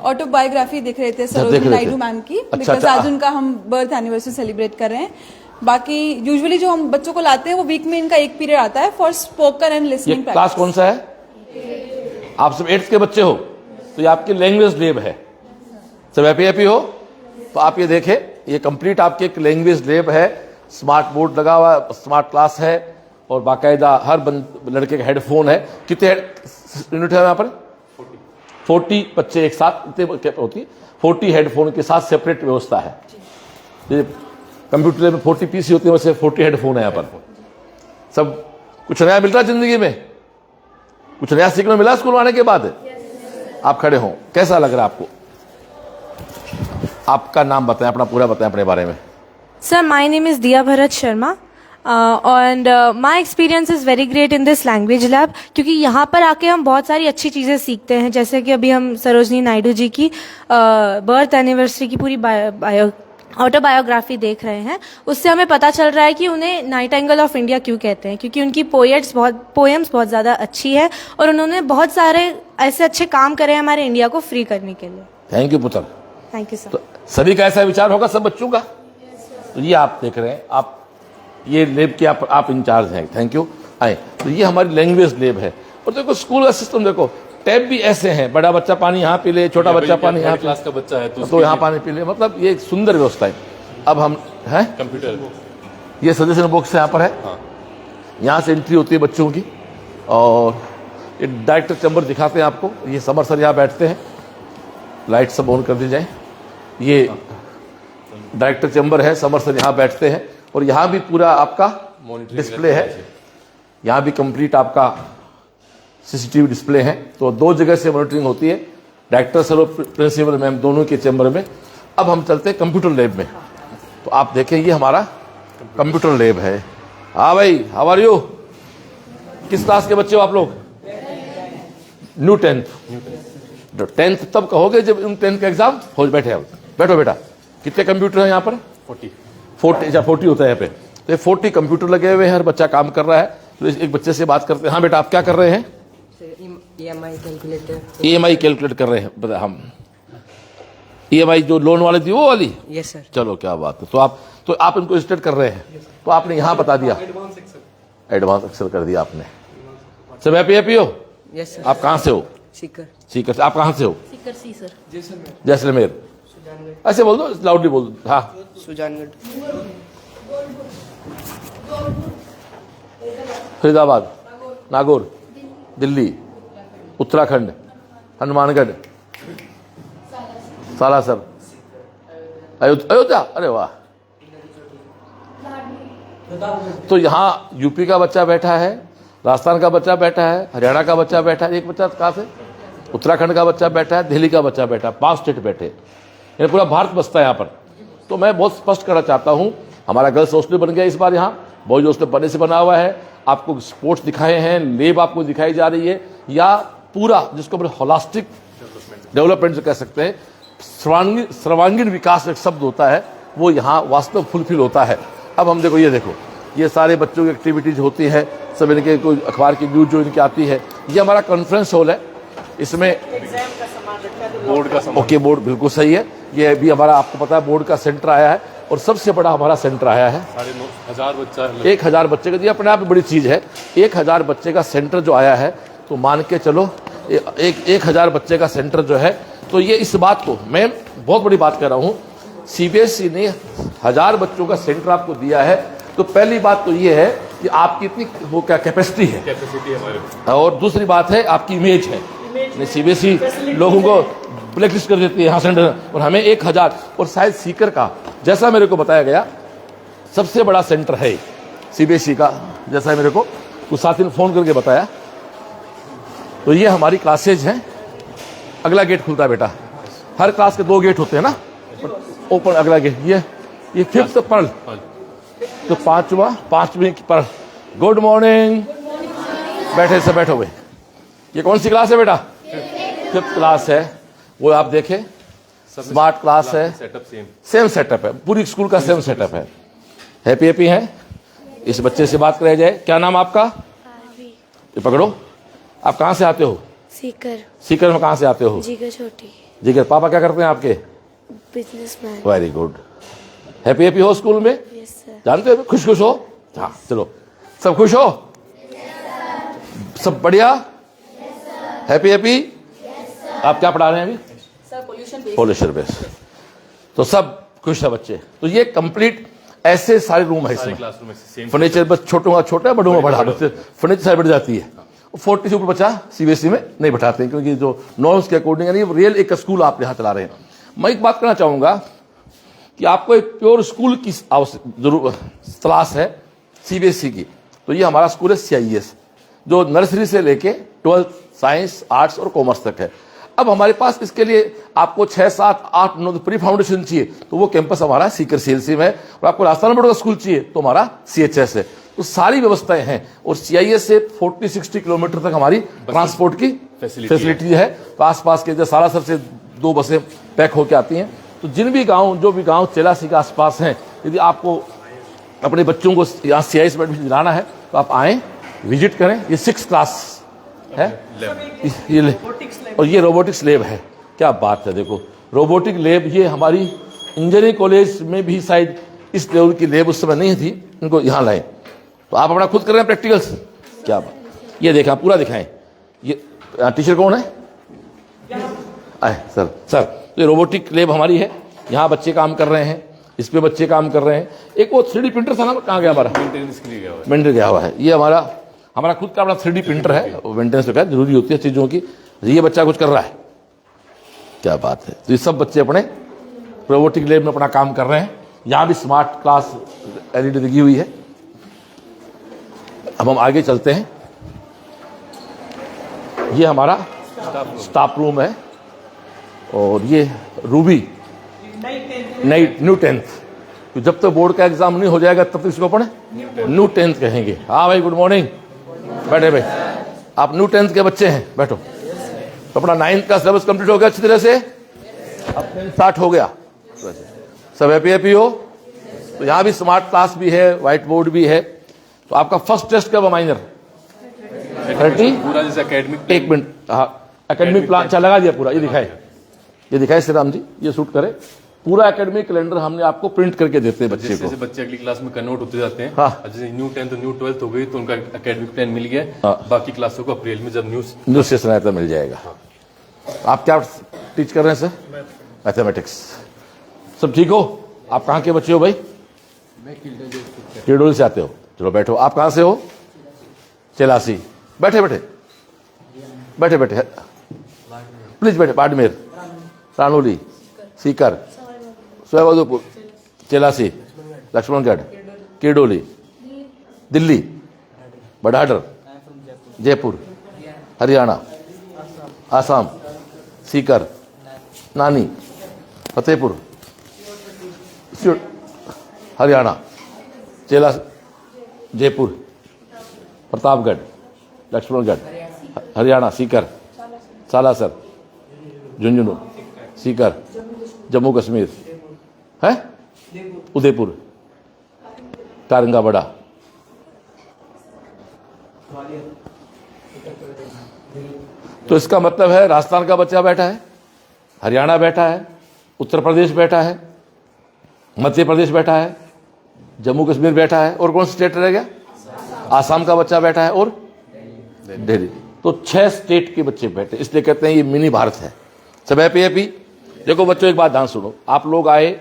ऑटोबायोग्राफी देख रहे थे सरोजिनी नायडू मैम की, बिकॉज आज उनका हम बर्थ एनिवर्सरी सेलिब्रेट कर रहे हैं। बाकी यूजुअली जो हम बच्चों को लाते हैं वो वीक में इनका एक पीरियड आता है for spoken and listening practice. Class कौन सा है? आप सब 8th के बच्चे हो, तो ये आपकी लैंग्वेज लैब है। सब हैप्पी हो? तो आप ये देखें, ये कंप्लीट आपकी एक लैंग्वेज लैब है। स्मार्ट बोर्ड लगा हुआ, स्मार्ट क्लास है और बाकायदा हर लड़के का हेडफोन है। कितने यूनिट है यहाँ पर? 40 बच्चे एक साथ इतने होती है। 40 हेडफोन के साथ सेपरेट व्यवस्था है। ये कंप्यूटर में 40 PC होती है, वैसे 40 हेडफोन है यहाँ पर। सब कुछ नया मिल रहा है जिंदगी में, कुछ नया सीखने मिला स्कूल आने के बाद। आप खड़े हो, कैसा लग रहा है आपको? आपका नाम बताएं, अपना पूरा बताएं अपने बारे में। सर, माय नेम इज दिया Bharat Sharma and my experience is very great in this language lab, क्योंकि यहाँ पर आके हम बहुत सारी अच्छी चीज़ें सीखते हैं। जैसे कि अभी हम सरोजिनी नायडू जी की बर्थ एनिवर्सरी की पूरी ऑटोबायोग्राफी देख रहे हैं। उससे हमें पता चल रहा है कि उन्हें नाइटिंगेल ऑफ इंडिया क्यों कहते हैं, क्योंकि उनकी पोएम्स बहुत ज़्यादा अच्छी है और उन्होंने बहुत सारे ऐसे अच्छे काम करे हैं हमारे इंडिया को फ्री करने के लिए। थैंक यू पुत्र। Thank you sir. तो सभी का ऐसा विचार होगा सब बच्चों का। तो ये आप देख रहे हैं, आप ये लैब के आप इंचार्ज हैं। Thank you. आए, तो ये हमारी लैंग्वेज लैब है। और देखो स्कूल का सिस्टम देखो, टैब भी ऐसे हैं, बड़ा बच्चा पानी यहाँ पी ले, छोटा बच्चा पानी यहाँ क्लास का बच्चा है तो यहाँ पानी पी ले, मतलब ये एक सुंदर व्यवस्था है। अब हम हैं कंप्यूटर, ये सजेशन बॉक्स यहाँ पर है। यहाँ से एंट्री होती है बच्चों की और ये डायरेक्टर चैम्बर दिखाते हैं आपको। ये समर सर यहाँ बैठते हैं, लाइट सब ऑन कर दी जाए। ये डायरेक्टर चैम्बर है, समर सर यहाँ बैठते हैं और यहाँ भी पूरा आपका डिस्प्ले है। यहाँ भी कंप्लीट आपका CCTV डिस्प्ले है। तो 2 जगह से मॉनिटरिंग होती है, डायरेक्टर सर और प्रिंसिपल मैम दोनों के चैम्बर में। अब हम चलते हैं कंप्यूटर लैब में। तो आप देखें, ये हमारा कंप्यूटर लैब है। हाँ भाई, हाउ आर यू? किस क्लास के बच्चे हो आप लोग? New 10th। 10th तब कहोगे जब 10th का एग्जाम हो। बैठो बेटा। कितने कंप्यूटर हैं यहाँ पर? 40 होता है यहाँ पे। तो ये 40 कंप्यूटर लगे हुए हैं, हर बच्चा काम कर रहा है। तो एक बच्चे से बात करते हैं। हाँ बेटा, आप क्या कर रहे हैं? EMI कैलकुलेट कर रहे हैं। बता, हम EMI जो लोन वाले थी वो वाली? Yes sir. चलो क्या बात है। तो आप इनको स्टेट कर रहे हैं, तो आपने यहाँ बता दिया, एडवांस एक्सेल कर दिया आपने। सब हैप्पी हो? Yes sir. आप कहाँ से हो? सीकर से। आप कहाँ से हो? सीकर सी सर। जैसलमेर। ऐसे बोल दो, लाउडली बोल दो। हाँ, सुजानगढ़। फरीदाबाद, नागौर, दिल्ली, उत्तराखंड, हनुमानगढ़, सालासर, अयोध्या। अरे वाह। तो यहाँ यूपी का बच्चा बैठा है, राजस्थान का बच्चा बैठा है, हरियाणा का बच्चा बैठा है, एक बच्चा कहाँ से? उत्तराखंड का बच्चा बैठा है, दिल्ली का बच्चा बैठा है। 5 स्टेट बैठे, ये पूरा भारत बसता है यहाँ पर। तो मैं बहुत स्पष्ट करना चाहता हूँ, हमारा गर्ल्स हॉस्टल बन गया इस बार यहाँ, बहुत जो उसमें पहले से बना हुआ है, आपको स्पोर्ट्स दिखाए हैं, लेब आपको दिखाई जा रही है, या पूरा जिसको अपने होलिस्टिक डेवलपमेंट कह सकते हैं, सर्वांगीण विकास एक शब्द होता है, वो यहाँ वास्तव फुलफिल होता है। अब हम देखो, ये देखो, ये सारे बच्चों की एक्टिविटीज होती है, सब इनके कोई अखबार की न्यूज जो इनकी आती है। ये हमारा कॉन्फ्रेंस हॉल है, इसमें बोर्ड का सामान, ओके बोर्ड बिल्कुल सही है। ये भी हमारा आपको पता है बोर्ड का सेंटर आया है, और सबसे बड़ा हमारा सेंटर आया है 9,500 बच्चा, 1000 बच्चे का। ये अपने आप में बड़ी चीज़ है, 1000 बच्चे का सेंटर जो आया है, तो मान के चलो 1000 बच्चे का सेंटर जो है, तो ये इस बात को मैं बहुत बड़ी बात कर रहा हूँ, सीबीएसई ने 1000 बच्चों का सेंटर आपको दिया है, तो पहली बात तो ये है कि आपकी इतनी वो क्या कैपेसिटी है, और दूसरी बात है आपकी इमेज है। सीबीएसई लोगों को ब्लैकलिस्ट कर देती है यहाँ सेंटर, और हमें 1000, और शायद सीकर का, जैसा मेरे को बताया गया, सबसे बड़ा सेंटर है सीबीएसई का, जैसा मेरे को कुछ साथी ने फोन करके बताया। तो ये हमारी क्लासेज हैं। अगला गेट खुलता है बेटा, हर क्लास के 2 गेट होते हैं ना, ओपन अगला गेट, ये 5th पर्ल, तो 5वीं पर्ल। गुड मॉर्निंग, बैठे से बैठो भाई। ये कौन सी क्लास है बेटा? 5th क्लास है। वो आप देखें, स्मार्ट क्लास है, सेम सेटअप है, पूरी स्कूल का सेम सेटअप है। हैप्पी है। इस बच्चे से बात कराई जाए, क्या नाम आपका? ये पकड़ो, आप कहाँ से आते हो? सीकर में कहाँ से आते हो? जीगर छोटी। जीगर, पापा क्या करते हैं आपके? बिजनेसमैन। Very good. हैप्पी हो स्कूल में? Yes sir. जानते हो, खुश हो? हाँ, चलो सब खुश हो? सब बढ़िया? हैप्पी? आप क्या पढ़ा रहे हैं अभी? Pollution base. तो सब खुश है बच्चे। तो ये कंप्लीट ऐसे सारे रूम है इसमें। फर्नीचर बस छोटों का छोटा, बड़ों का बड़ा, फर्नीचर साइड बढ़ जाती है। 40 से ऊपर बच्चा सीबीएसई में नहीं बैठाते, क्योंकि जो नॉर्म्स के अकॉर्डिंग यानी रियल एक स्कूल आप यहाँ चला रहे हैं। मैं एक बात करना चाहूंगा कि आपको एक प्योर स्कूल की जरूर तलाश है सीबीएसई की, तो ये हमारा स्कूल है सीआईएस, जो नर्सरी से लेके 12th साइंस, आर्ट्स और कॉमर्स तक है। अब हमारे पास इसके लिए आपको 6, 7, 8, 9 प्री फाउंडेशन चाहिए, तो वो कैंपस हमारा सीकर सीएलसी में है, और आपको राजस्थान बोर्ड का स्कूल चाहिए तो हमारा सीएचएस है। तो सारी व्यवस्थाएं हैं, और सीआईएस से 40-60 किलोमीटर तक हमारी ट्रांसपोर्ट की फैसिलिटी है। तो आसपास के सालासर से 2 बसें पैक होकर आती हैं। तो जिन भी गांव, जो भी गांव चेलासी के आसपास हैं, यदि आपको अपने बच्चों को यहाँ सीआईएस में एडमिशन दिलाना है, तो आप आएँ, विजिट करें। ये 6th क्लास है, ये और ये रोबोटिक्स लैब है। क्या बात है, देखो रोबोटिक लैब। ये हमारी इंजीनियरिंग कॉलेज में भी शायद इस लेवल की लैब उस समय नहीं थी, इनको यहाँ लाए। तो आप अपना खुद कर रहे हैं प्रैक्टिकल्स, क्या बात। ये देखा, पूरा दिखाएं। ये टीचर कौन है? आए सर। तो ये रोबोटिक लैब हमारी है, यहाँ बच्चे काम कर रहे हैं, इस पे बच्चे काम कर रहे हैं। एक वो 3D प्रिंटर था ना, कहाँ गया हमारा? मेंटेनेंस गया हुआ है। ये हमारा खुद का अपना 3D प्रिंटर है, वो मेंटेनेंस पे क्या जरूरी होती है चीज़ों की। ये बच्चा कुछ कर रहा है, क्या बात है। तो ये सब बच्चे अपने रोबोटिक लैब में अपना काम कर रहे हैं। यहाँ भी स्मार्ट क्लास LED लगी हुई है। अब हम आगे चलते हैं। ये हमारा स्टाफ रूम है, और ये रूबी न्यू 10th। तो जब तक बोर्ड का एग्जाम नहीं हो जाएगा तब तक इसको अपन न्यू 10th कहेंगे। हाँ भाई, गुड मॉर्निंग, बैठे भाई। आप न्यू 10th के बच्चे हैं, बैठो। तो अपना 9th का सिलेबस कंप्लीट हो गया अच्छी तरह से, अब 10th स्टार्ट हो गया। सब हैप्पी हो? तो यहाँ भी स्मार्ट क्लास भी है, व्हाइट बोर्ड भी है। तो आपका फर्स्ट टेस्ट कब है माइनर? 30 पूरा जैसे एकेडमिक, 1 मिनट। हाँ, एकेडमिक प्लान अच्छा लगा दिया पूरा। ये दिखाए श्री राम जी, ये शूट करे। पूरा एकेडमिक कैलेंडर हमने आपको प्रिंट करके देते हैं बच्चे को। जैसे बच्चे अगली क्लास में कन्वर्ट होते जाते हैं। हाँ। जैसे न्यू 10th न्यू 12th हो गई तो उनका एकेडमिक प्लान मिल गया। हाँ। बाकी क्लासों को अप्रैल में जब न्यू सेशन आया तो मिल जाएगा। आप क्या टीच कर रहे हैं सर? मैथमेटिक्स। सब ठीक हो? आप कहाँ के बच्चे हो भाई? मैं किरडोली से आते हो? चलो बैठो। आप कहाँ से हो? चेलासी। बैठे प्लीज बैठे। बाड़मेर, रानोली, सीकर, सोयाबहादुरपुर, चेलासी, लक्ष्मणगढ़, किरडोली, दिल्ली, बड़ाडर, जयपुर, हरियाणा, आसाम, सीकर, नानी, फतेहपुर, हरियाणा, जयपुर, प्रतापगढ़, लक्ष्मणगढ़, हरियाणा, सीकर, सालासर, झुंझुनू, सीकर, जम्मू कश्मीर है, उदयपुर, तारंगाबड़ा, तो इसका मतलब है राजस्थान का बच्चा बैठा है, हरियाणा बैठा है, उत्तर प्रदेश बैठा है, मध्य प्रदेश बैठा है, जम्मू कश्मीर बैठा है, और कौन सा स्टेट रह गया? आसाम का बच्चा बैठा है, और दिल्ली। तो 6 स्टेट के बच्चे बैठे, इसलिए कहते हैं ये मिनी भारत है। सब हैप्पी? देखो बच्चों, एक बात ध्यान सुनो। आप लोग आए,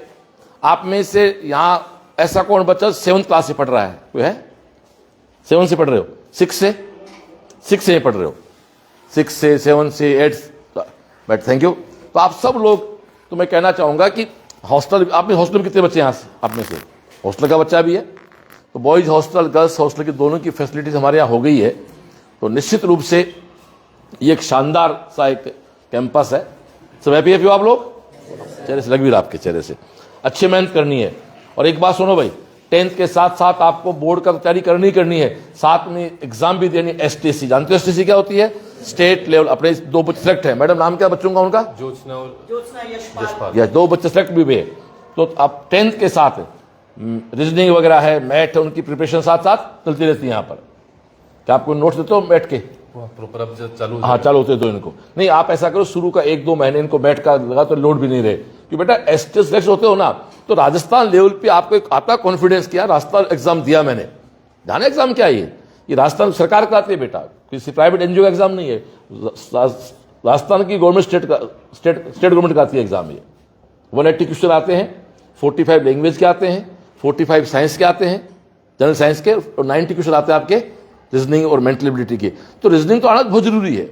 आप में से यहां ऐसा कौन बच्चा 7th क्लास से पढ़ रहा है? कोई है? 7 से पढ़ रहे हो? 6 से पढ़ रहे हो? 6 से, 7 से, 8, बट थैंक यू। तो आप सब लोग, तो मैं कहना चाहूंगा कि हॉस्टल, आपने हॉस्टल में कितने बच्चे यहाँ से? आप में से हॉस्टल का बच्चा भी है, तो बॉयज हॉस्टल, गर्ल्स हॉस्टल की दोनों की फैसिलिटीज हमारे यहाँ हो गई है। तो निश्चित रूप से ये एक शानदार सा एक कैंपस है। सब हैप्पी हो आप लोग? चेहरे से लग भी रहा, आपके चेहरे से। अच्छी मेहनत करनी है। और एक बात सुनो भाई, 10th के साथ साथ आपको बोर्ड का तैयारी करनी है, साथ में एग्जाम भी देनी। STC जानते हो? STC क्या होती है? State level. अपने 2 बच्चे सेलेक्ट है, मैडम नाम क्या बच्चों का उनका? ज्योत्सना और यशपाल। या 2 बच्चे सेलेक्ट भी हुए। तो आप 10th के साथ रीजनिंग वगैरह है, मैथ है, उनकी प्रिपरेशन साथ साथ चलती रहती है यहाँ पर। क्या आपको नोट्स देते हो मैथ के? प्रॉपर अब चालू, हाँ चालू होते दो इनको। नहीं, आप ऐसा करो, शुरू का 1-2 महीने इनको मैथ का लगा तो लोड भी नहीं रहे, कि बेटा STS सेलेक्ट होते हो ना, तो राजस्थान लेवल पे आपको एक आता कॉन्फिडेंस किया, राजस्थान एग्जाम दिया मैंने। जाने एग्जाम क्या है ये राजस्थान सरकार कराती है बेटा, किसी प्राइवेट NGO का एग्जाम नहीं है। राजस्थान की गवर्नमेंट स्टेट गवर्नमेंट कराती है एग्जाम। ये 180 क्वेश्चन आते हैं, 45 लैंग्वेज के आते हैं, 45 साइंस के आते हैं, जनरल साइंस के, और 90 क्वेश्चन आते हैं आपके रीजनिंग और मेंटल एबिलिटी के। तो रीजनिंग तो आना बहुत जरूरी है।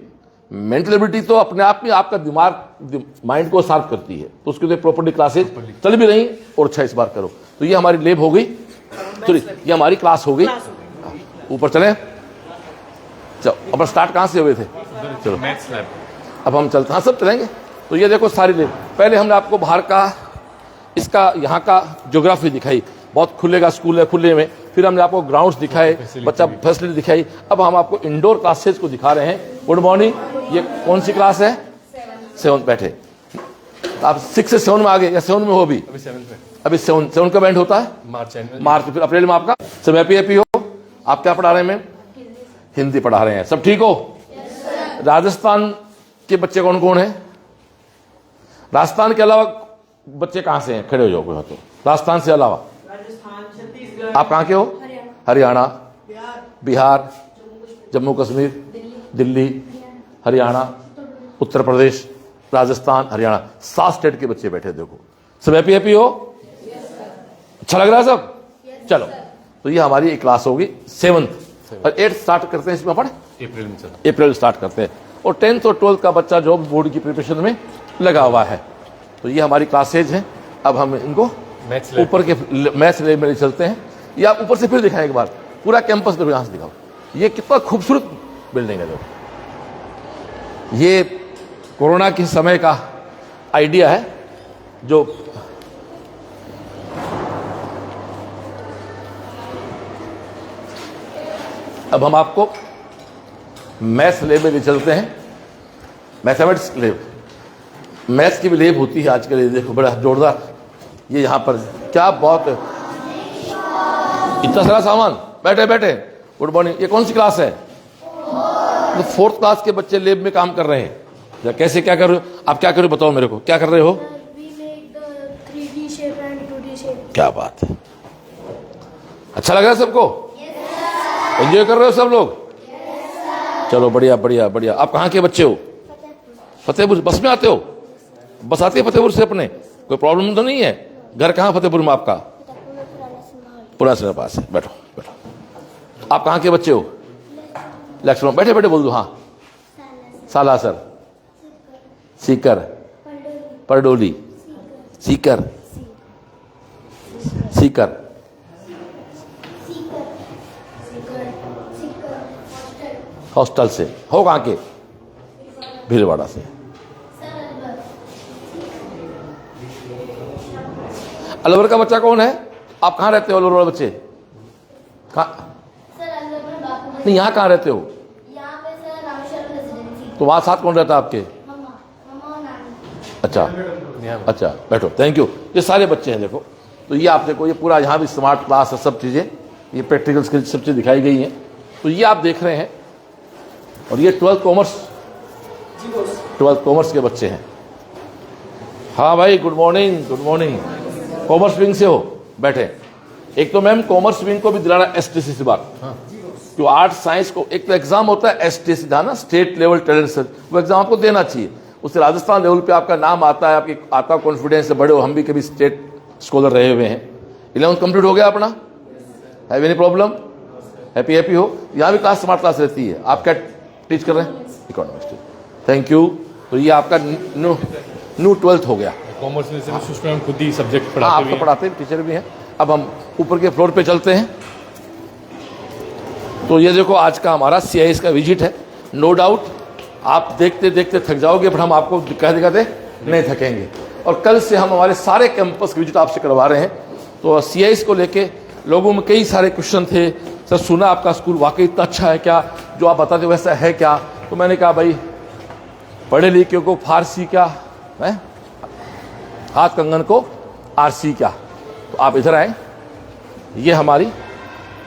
मेंटल एबिलिटी तो अपने आप में आपका दिमाग, माइंड को शार्प करती है, तो उसके लिए प्रॉपर्ली क्लासेज चल भी रही और अच्छा इस बार करो। तो ये हमारी लैब हो गई, सॉरी ये हमारी क्लास हो गई। ऊपर चले, चलो अब स्टार्ट कहाँ से हुए थे? चलो मैथ्स लैब। अब हम चलते, हाँ सब चलेंगे। तो ये देखो सारी लैब, पहले हमने आपको बाहर का, इसका यहाँ का ज्योग्राफी दिखाई, बहुत खुलेगा स्कूल है, खुले में। फिर हमने आपको ग्राउंड्स दिखाए, बच्चा फैसिलिटी दिखाई। अब हम आपको इंडोर क्लासेस को दिखा रहे हैं। गुड मॉर्निंग, ये कौन सी क्लास है? 7th बैठे। आप 6 से 7 में आ गए या 7 में हो? अभी 7 का बैंड होता है मार्च, फिर अप्रैल में आपका। सब हैप्पी हो? आप क्या पढ़ा रहे हैं मैम? हिंदी पढ़ा रहे हैं। सब ठीक हो? राजस्थान के बच्चे कौन कौन है? राजस्थान के अलावा बच्चे कहां से हैं? खड़े हो जाओ कोई हो तो। राजस्थान से अलावा आप कहां के हो? हरियाणा, बिहार, जम्मू कश्मीर, दिल्ली, हरियाणा, उत्तर प्रदेश, राजस्थान, हरियाणा, 7 स्टेट के बच्चे बैठे। देखो सब हैप्पी हो? अच्छा लग रहा है सब? चलो, तो ये हमारी एक क्लास होगी 7th और 8th स्टार्ट करते हैं इसमें अपन अप्रैल स्टार्ट करते हैं। और 10th और 12th का बच्चा जो बोर्ड की प्रिपरेशन में लगा हुआ है। तो ये हमारी क्लासेज हैं। अब हम इनको ऊपर के मैथ्स लैब में चलते हैं। ये आप ऊपर से फिर दिखाएं एक बार, पूरा कैंपस देखो, यहाँ से दिखाओ। ये कितना खूबसूरत बिल्डिंग है। देखो ये कोरोना के समय का आइडिया है जो अब हम आपको मैथ्स लैब में ले चलते हैं। मैथमेटिक्स लैब, मैथ्स की भी लैब होती है आजकल। ये देखो बड़ा जोरदार, ये यहाँ पर क्या बहुत इतना सारा सामान। बैठे बैठे, गुड मॉर्निंग। ये कौन सी क्लास है? तो 4th क्लास के बच्चे लैब में काम कर रहे हैं। कैसे क्या कर रहे हो आप? क्या कर रहे हो बताओ मेरे को, क्या कर रहे हो? 3D shape and 2D shape. क्या बात है, अच्छा लग रहा है सबको? एंजॉय कर रहे हो सब लोग? चलो बढ़िया बढ़िया बढ़िया। आप कहाँ के बच्चे हो? फतेहपुर। बस में आते हो? बस आती है फतेहपुर से अपने? कोई प्रॉब्लम तो नहीं है? घर कहाँ फतेहपुर में आपका? पुराना से पास है। बैठो बैठो। आप कहाँ के बच्चे हो? लक्ष्मण। बैठे बैठे बोल दो। हाँ, सालासर, सीकर, परडोली, सीकर, सीकर, हॉस्टल से हो। कहाँ के? भीलवाड़ा से। अलवर का बच्चा कौन है? आप कहाँ रहते हो अलवर वाले बच्चे? कहाँ? नहीं, यहाँ कहाँ रहते हो? यहाँ पे सर रामेश्वरम रेजिडेंसी। तो वहाँ साथ कौन रहता है आपके? मम्मा और नानी। अच्छा अच्छा, बैठो, थैंक यू। ये सारे बच्चे हैं देखो, तो ये आप देखो, ये पूरा यहाँ भी स्मार्ट क्लास है, सब चीज़ें, ये प्रैक्टिकल स्किल सब चीज़ दिखाई गई हैं। तो ये आप देख रहे हैं, और ये 12th कॉमर्स के बच्चे हैं। हाँ भाई, good morning, good morning. Commerce wing से हो, बैठे। एक तो मैम कॉमर्स विंग को भी दिलाना STC से बात, जो आर्ट साइंस को एक तो एग्जाम होता है STC था ना, स्टेट लेवल टैलेंट सर्च, वो एग्जाम आपको देना चाहिए। उससे राजस्थान लेवल पे आपका नाम आता है, आपकी आता कॉन्फिडेंस से बड़े हो। हम भी कभी स्टेट स्कॉलर रहे हुए हैं। 11th कंप्लीट हो गया अपना, हैव एनी प्रॉब्लम? हैप्पी हो? यहाँ भी क्लास स्मार्ट क्लास रहती है। आप क्या टीच कर रहे हैं? इकोनॉमिक्स। Thank you. तो ये आपका न्यू 12th हो गया। कॉमर्स में से सुष्मा मैम खुद ही सब्जेक्ट हाँ, पढ़ाते आपको पढ़ाते हैं, टीचर भी हैं। अब हम ऊपर के फ्लोर पे चलते हैं। तो ये देखो, आज का हमारा CIS का विजिट है। नो डाउट आप देखते देखते थक जाओगे, पर हम आपको दिखाते नहीं थकेंगे। और कल से हम हमारे सारे कैंपस विजिट आपसे करवा रहे हैं। तो CIS को लेके लोगों में कई सारे क्वेश्चन थे, सर सुना आपका स्कूल वाकई इतना अच्छा है क्या, जो आप बताते हो वैसा है क्या? तो मैंने कहा भाई, पढ़े लिखे को फारसी क्या है, हाथ कंगन को RC क्या। तो आप इधर आए। ये हमारी,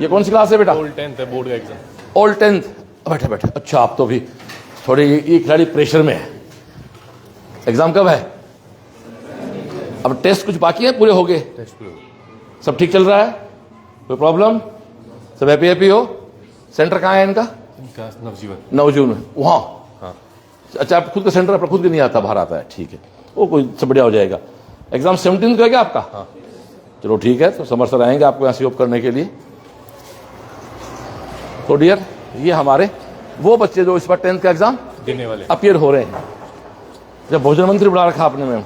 ये कौन सी क्लास है बेटा? ओल्ड 10th है, बोर्ड का एग्जाम। ओल्ड 10th, बैठे बैठे। अच्छा, आप तो भी थोड़ी ये खिलाड़ी प्रेशर में है। एग्जाम कब है? अब टेस्ट कुछ बाकी है, पूरे हो गए? सब ठीक चल रहा है? कोई प्रॉब्लम? सब हैप्पी हो? सेंटर कहाँ है इनका? नवजीवन में, वहाँ। हाँ। अच्छा, आप खुद का सेंटर अपना खुद भी नहीं आता, बाहर आता है, ठीक है, वो कोई सब बढ़िया हो जाएगा। एग्जाम 17 को है क्या आपका? हाँ। चलो ठीक है, तो समर सर आएंगे आपको यहाँ सहयोग करने के लिए। तो डियर, ये हमारे वो बच्चे जो इस बार 10th का एग्जाम देने वाले अपीयर हो रहे हैं। जब भोजन मंत्री बुला रखा आपने मैम,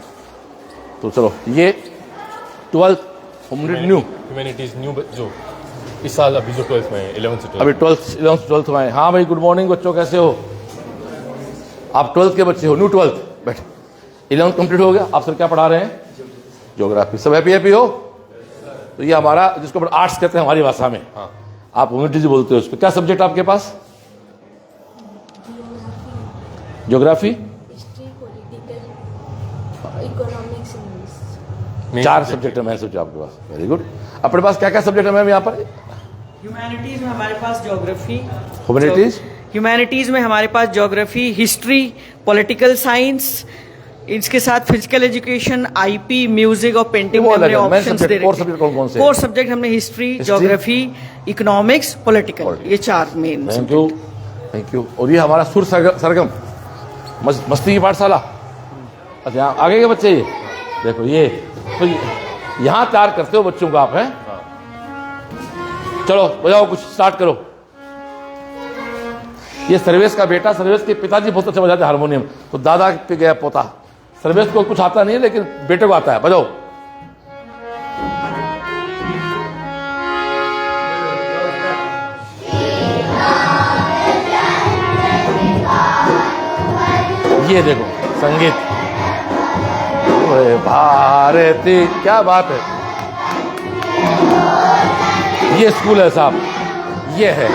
तो चलो ये 12th ह्यूमैनिटीज न्यू जो इस साल अभी जो 12th में है, 11th से 12th अभी 11th में आए। हाँ भाई, गुड मॉर्निंग बच्चों, कैसे हो आप? 12th के बच्चे हो, न्यू 12th। बैठ, 11th कंप्लीट हो गया। आप सर क्या पढ़ा रहे हैं? ज्योग्राफी। सब हैप्पी हो? तो ये हमारा, जिसको आर्ट्स कहते हैं हमारी भाषा में, हाँ। आप ह्यूमैनिटीज बोलते हो। उस पर क्या सब्जेक्ट आपके पास? ज्योग्राफी, चार सब्जेक्ट है मैम सोचा आपके पास। Very good. अपने पास क्या क्या सब्जेक्ट है मैम यहाँ पर? ह्यूमैनिटीज में हमारे पास ज्योग्राफी। ह्यूमैनिटीज में हमारे पास ज्योग्राफी, हिस्ट्री, पॉलिटिकल साइंस, इसके साथ फिजिकल एजुकेशन, IP, म्यूजिक और पेंटिंग में हमने ऑप्शंस दे रखे हैं। कोर सब्जेक्ट हमने हिस्ट्री, ज्योग्राफी, इकोनॉमिक्स, पॉलिटिकल, ये 4 main. Thank you, thank you. और ये हमारा सुर सरगम मस्ती की पाठशाला। अच्छा, आगे के बच्चे, ये देखो, ये तो यहाँ तैयार करते हो बच्चों को आप, हैं? चलो बजाओ, कुछ स्टार्ट करो। ये सर्वेश का बेटा, सर्वेश के पिताजी बहुत अच्छा बजाते हारमोनियम, तो दादा पे गया पोता। सर्वेश को कुछ आता नहीं है, लेकिन बेटे को आता है। बजाओ। ये देखो संगीत, भारती, क्या बात है। ये स्कूल है साहब, ये है,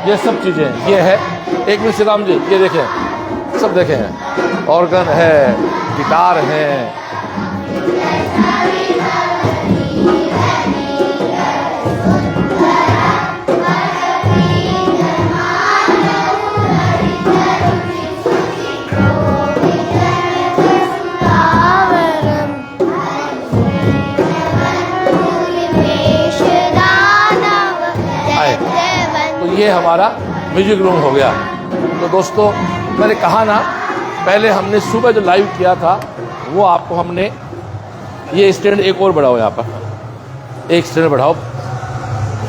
ये सब चीजें, ये है। एक मिनट श्रीराम जी, ये देखें, सब देखें हैं, ऑर्गन है, गिटार है। ये हमारा म्यूजिक रूम हो गया। तो दोस्तों, मैंने कहा ना, पहले हमने सुबह जो लाइव किया था, वो आपको हमने, ये स्टैंड एक और बढ़ाओ, यहाँ पर एक स्टैंड बढ़ाओ।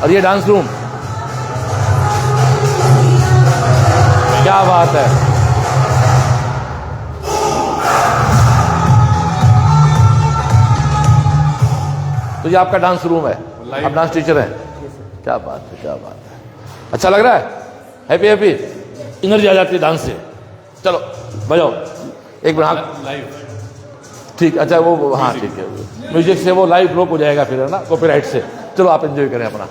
और ये डांस रूम, क्या बात है। तो ये आपका डांस रूम है, आप डांस टीचर हैं। क्या बात है, क्या बात है। अच्छा लग रहा है? हैप्पी हैप्पी, एनर्जी आ जाती है डांस से। चलो बजाओ एक बार, लाइव, ठीक। अच्छा, वो हाँ ठीक है, म्यूजिक से वो लाइव ब्लॉक हो जाएगा फिर, है ना, कॉपीराइट से। चलो आप एंजॉय करें अपना।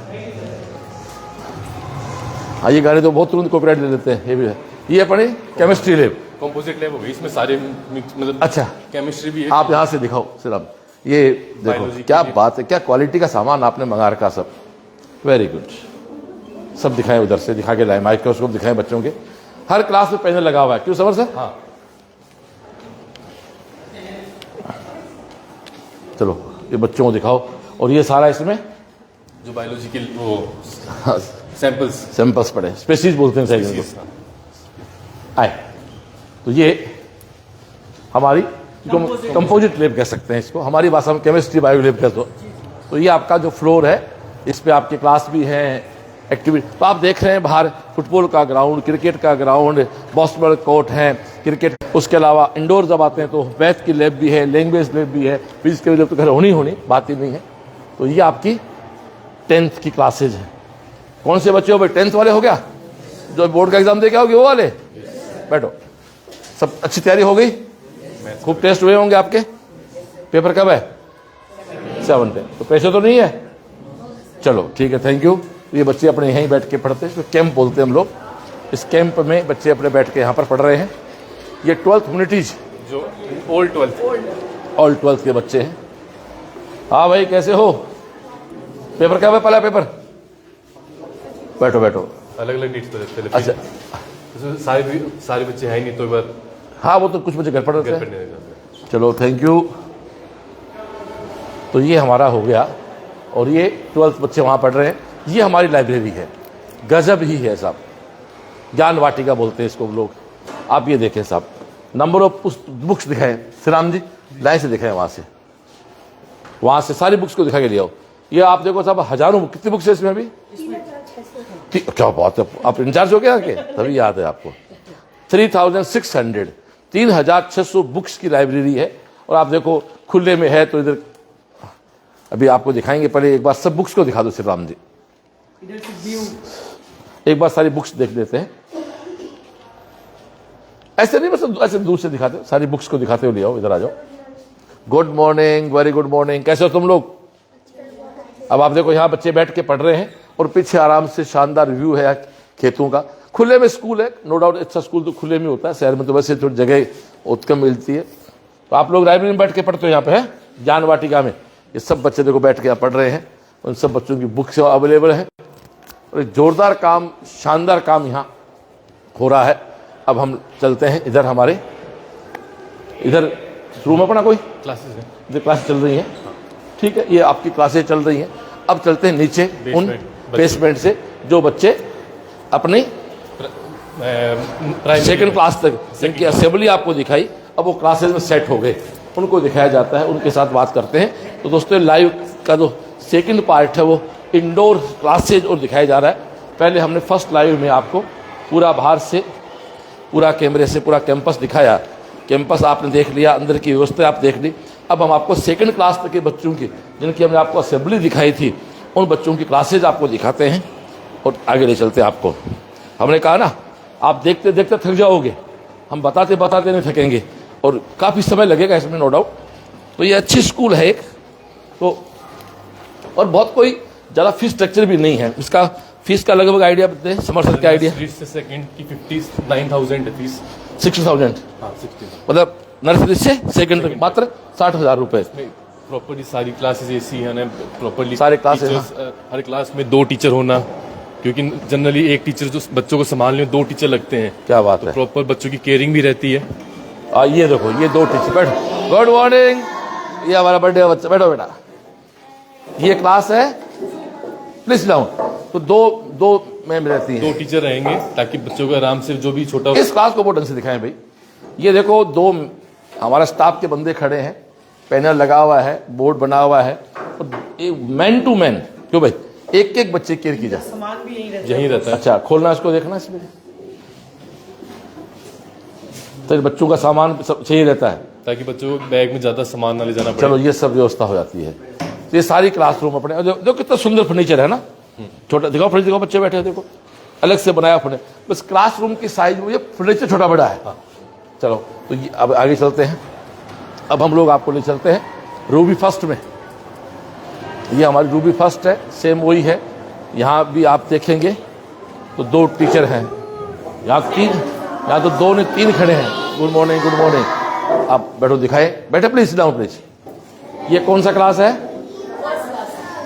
हाँ, ये गाड़ी तो बहुत तुरंत कॉपीराइट ले लेते हैं। ये भी है, ये अपनी केमिस्ट्री लैब, कंपोजिट लैब हो गई, इसमें सारे मतलब अच्छा केमिस्ट्री भी है। आप यहाँ से दिखाओ सिर्फ, ये देखो बायोलॉजी क्या की बात है, क्या क्वालिटी का सामान आपने मंगा रखा सब, वेरी गुड। सब दिखाएं, उधर से दिखा के लाए, माइक्रोस्कोप दिखाएं बच्चों के, हर क्लास में पैनल लगा हुआ है, क्यों समर सर? हाँ, चलो ये बच्चों को दिखाओ, और ये सारा इसमें जो बायोलॉजी के वो सैंपल्स पड़े, स्पेसीज बोलते हैं शायद इनको। आए तो ये हमारी कंपोजिट लैब कह सकते हैं इसको, हमारी भाषा में केमिस्ट्री बायो लैब कह दो। तो ये आपका जो फ्लोर है, इस पे आपके क्लास भी हैं, एक्टिविटी। तो आप देख रहे हैं बाहर फुटबॉल का ग्राउंड, क्रिकेट का ग्राउंड, बास्केटबॉल कोर्ट है, क्रिकेट। उसके अलावा इंडोर जब आते हैं तो मैथ की लैब भी है, लैंग्वेज लैब भी है, फिजिक्स लैब तो घर होनी बात ही नहीं है। तो ये आपकी 10th की क्लासेज है। कौन से बच्चे हो भाई, 10th वाले हो गया, जो बोर्ड का एग्जाम दे के आओगे वो वाले? बैठो, सब अच्छी तैयारी हो गई, खूब टेस्ट हुए होंगे आपके। पेपर कब है? 7 पे। तो पैसे तो नहीं है? चलो ठीक है, थैंक यू। ये बच्चे अपने यहीं बैठ के पढ़ते हैं, कैंप बोलते हैं हम लोग। इस कैंप में बच्चे अपने बैठ के यहाँ पर पढ़ रहे हैं। ये 12th ह्यूमैनिटीज, जो ऑल 12th के बच्चे हैं। हाँ भाई, कैसे हो? पेपर कब है? पहला पेपर? बैठो बैठो। अलग अलग नीड्स तो अच्छा, सारे बच्चे हैं ही नहीं, तो एक बार हाँ वो तो कुछ बच्चे घर पढ़ रहे घर हैं। पे चलो थैंक यू। तो ये हमारा हो गया, और ये 12th बच्चे वहाँ पढ़ रहे हैं। ये हमारी लाइब्रेरी है, गजब ही है साहब, ज्ञान वाटिका बोलते हैं इसको लोग। आप ये देखें साहब, नंबर ऑफ बुक्स दिखाएं श्रीराम जी, लाइन से दिखाएं, वहाँ से सारी बुक्स को दिखा के ले आओ। ये आप देखो साहब, हजारों, कितनी बुक्स है इसमें अभी? क्या बात है, आप इंचार्ज हो गया के तभी याद है आपको। 3600 3600 बुक्स की लाइब्रेरी है। और आप देखो खुले में है, तो इधर अभी आपको दिखाएंगे। पहले एक बार सब बुक्स को दिखा दो श्री राम जी, एक बार सारी बुक्स देख लेते हैं। ऐसे नहीं, बस ऐसे दूर से दिखाते, सारी बुक्स को दिखाते हुए ले आओ, इधर आ जाओ। Good morning, very good morning, कैसे हो तुम लोग? अब आप देखो यहाँ बच्चे बैठ के पढ़ रहे हैं, और पीछे आराम से शानदार व्यू है खेतों का। खुले में स्कूल है, नो डाउट, अच्छा स्कूल तो खुले में होता है, शहर में तो वैसे थोड़ी जगह बहुत कम मिलती है। तो आप लोग लाइब्रेरी में बैठ के पढ़ते हो, यहाँ पे है ज्ञान वाटिका में। ये सब बच्चे देखो बैठ के यहाँ पढ़ रहे हैं, उन सब बच्चों की बुक्स अवेलेबल है। और एक जोरदार काम, शानदार काम यहाँ हो रहा है। अब हम चलते हैं इधर, हमारे इधर रूम अपना कोई क्लासेस है, इधर क्लास चल रही है, ठीक है, ये आपकी क्लासेज चल रही हैं। अब चलते हैं नीचे उन बेसमेंट से, जो बच्चे अपनी सेकंड क्लास तक जिनकी असेंबली आपको दिखाई, अब वो क्लासेज में सेट हो गए, उनको दिखाया जाता है, उनके साथ बात करते हैं। तो दोस्तों लाइव का जो सेकंड पार्ट है वो इंडोर क्लासेज और दिखाया जा रहा है। पहले हमने फर्स्ट लाइव में आपको पूरा बाहर से, पूरा कैमरे से पूरा कैंपस दिखाया। कैंपस आपने देख लिया, अंदर की व्यवस्था आप देख ली। अब हम आपको सेकंड क्लास तक के बच्चों की, जिनकी हमने आपको असेंबली दिखाई थी, उन बच्चों की क्लासेज आपको दिखाते हैं और आगे ले चलते हैं आपको। हमने कहा ना, आप देखते देखते थक जाओगे, हम बताते बताते नहीं थकेंगे, और काफ़ी समय लगेगा इसमें, नो डाउट। तो ये अच्छी स्कूल है एक तो, और बहुत कोई ज़्यादा फीस स्ट्रक्चर भी नहीं है इसका। फीस का लगभग आइडिया बताते हैं, समर सर का आइडिया? सेकंड की 59,000 फीस, 60,000 60,000 मतलब नर्सरी से सेकंड तक मात्र 60,000 रुपये। प्रॉपर्ली सारी क्लासेस ऐसी है ना, प्रॉपर्ली सारे क्लासेस, हर क्लास में 2 टीचर होना, क्योंकि जनरली एक टीचर जो बच्चों को संभालने में 2 टीचर लगते हैं। क्या बात है, प्रॉपर बच्चों की केयरिंग भी रहती है। ये देखो, ये 2 टीचर, बैठो, गुड मॉर्निंग, ये हमारा बर्थडे बच्चा, बैठो बेटा। ये क्लास है, प्लीज डाउन। तो दो मैम रहती हैं, 2 टीचर रहेंगे, ताकि बच्चों को आराम से जो भी छोटा। इस क्लास को बहुत ढंग से दिखाएं भाई। ये देखो 2 हमारा स्टाफ के बंदे खड़े हैं, पैनल लगा हुआ है, बोर्ड बना हुआ है, मैन टू मैन, क्यों भाई, एक एक बच्चे केयर की जाए, सामान भी यहीं रहता है। अच्छा, खोलना इसको, देखना इसमें, तो बच्चों का सामान सब सही रहता है, ताकि बच्चों को बैग में ज्यादा सामान ना ले जाना पड़े। चलो ये सब व्यवस्था हो जाती है। तो ये सारी क्लासरूम अपने, जो कितना सुंदर फर्नीचर है ना, छोटा दिखाओ फर्नीचर, दिखाओ बच्चे बैठे हैं, देखो अलग से बनाया फर्नीचर। बस क्लासरूम की साइज में ये फर्नीचर छोटा बड़ा है। चलो तो ये अब आगे चलते हैं। अब हम लोग आपको ले चलते हैं रूबी फर्स्ट में। ये हमारी रूबी फर्स्ट है, सेम वही है। यहाँ भी आप देखेंगे तो 2 टीचर हैं, यहाँ तो 2 ने 3 खड़े हैं। Good morning, good morning. आप बैठो, दिखाए, बैठे प्लीज, डाउन प्लीज। ये कौन सा क्लास है?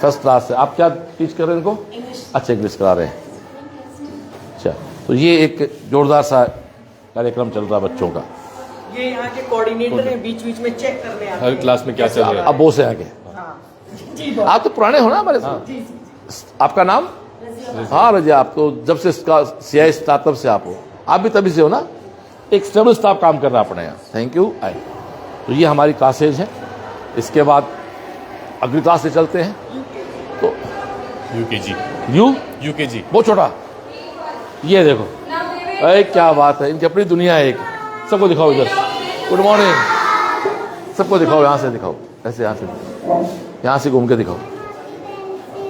फर्स्ट क्लास है। आप क्या टीच कर रहे हैं इनको? अच्छा, इंग्लिश करा रहे हैं। अच्छा, तो ये एक जोरदार सा कार्यक्रम चल रहा है बच्चों का। ये यहाँ के कोऑर्डिनेटर हैं, बीच बीच में चेक करने आते हैं हर क्लास में क्या चल रहा है। अब वो से आगे, आप तो पुराने हो ना हमारे साथ। आपका नाम? हाँ रजिया, आप तो जब से CI स्टार्टअप से आप हो, आप भी तभी से हो ना। एक स्टेबल स्टाफ काम कर रहा है अपने यहाँ। Thank you. आए, तो ये हमारी क्लासेज हैं। इसके बाद अगली क्लास से चलते हैं। तो UKG वो छोटा, ये देखो, अरे क्या बात है, इनकी अपनी दुनिया है एक। सबको दिखाओ इधर, गुड मॉर्निंग, सबको दिखाओ, यहाँ से दिखाओ, ऐसे यहाँ से, यहाँ से घूम के दिखाओ।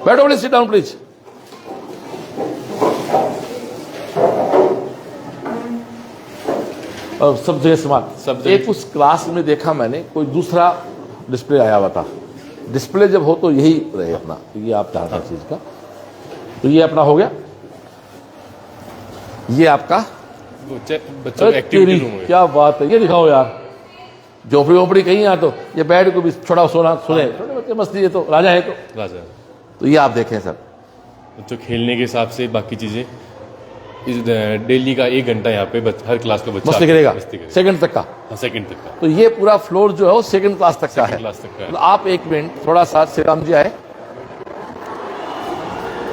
बैठो प्लीज, सिट डाउन प्लीज। और सब जगह समाप्त। एक उस क्लास में देखा मैंने, कोई दूसरा डिस्प्ले आया हुआ था। डिस्प्ले जब हो तो यही रहे अपना, ये आप चाहते हैं चीज का। तो ये अपना हो गया, ये आपका बच्चों का एक्टिविटी रूम है। क्या बात है, ये दिखाओ यार। झोपड़ी वोपड़ी कहीं यहाँ तो ये बेड को भी छोटा सोना सुने, छोटे बच्चे मस्ती, ये तो राजा है। तो ये आप देखें सर, बच्चों खेलने के हिसाब से बाकी चीजें, इस डेली का 1 घंटा यहाँ पे हर क्लास का बच्चा मस्ती करेगा, सेकंड तक का। सेकंड तक का। तो ये पूरा फ्लोर जो है वो सेकंड क्लास तक का है। तो आप 1 मिनट थोड़ा सा श्रीराम जी आए,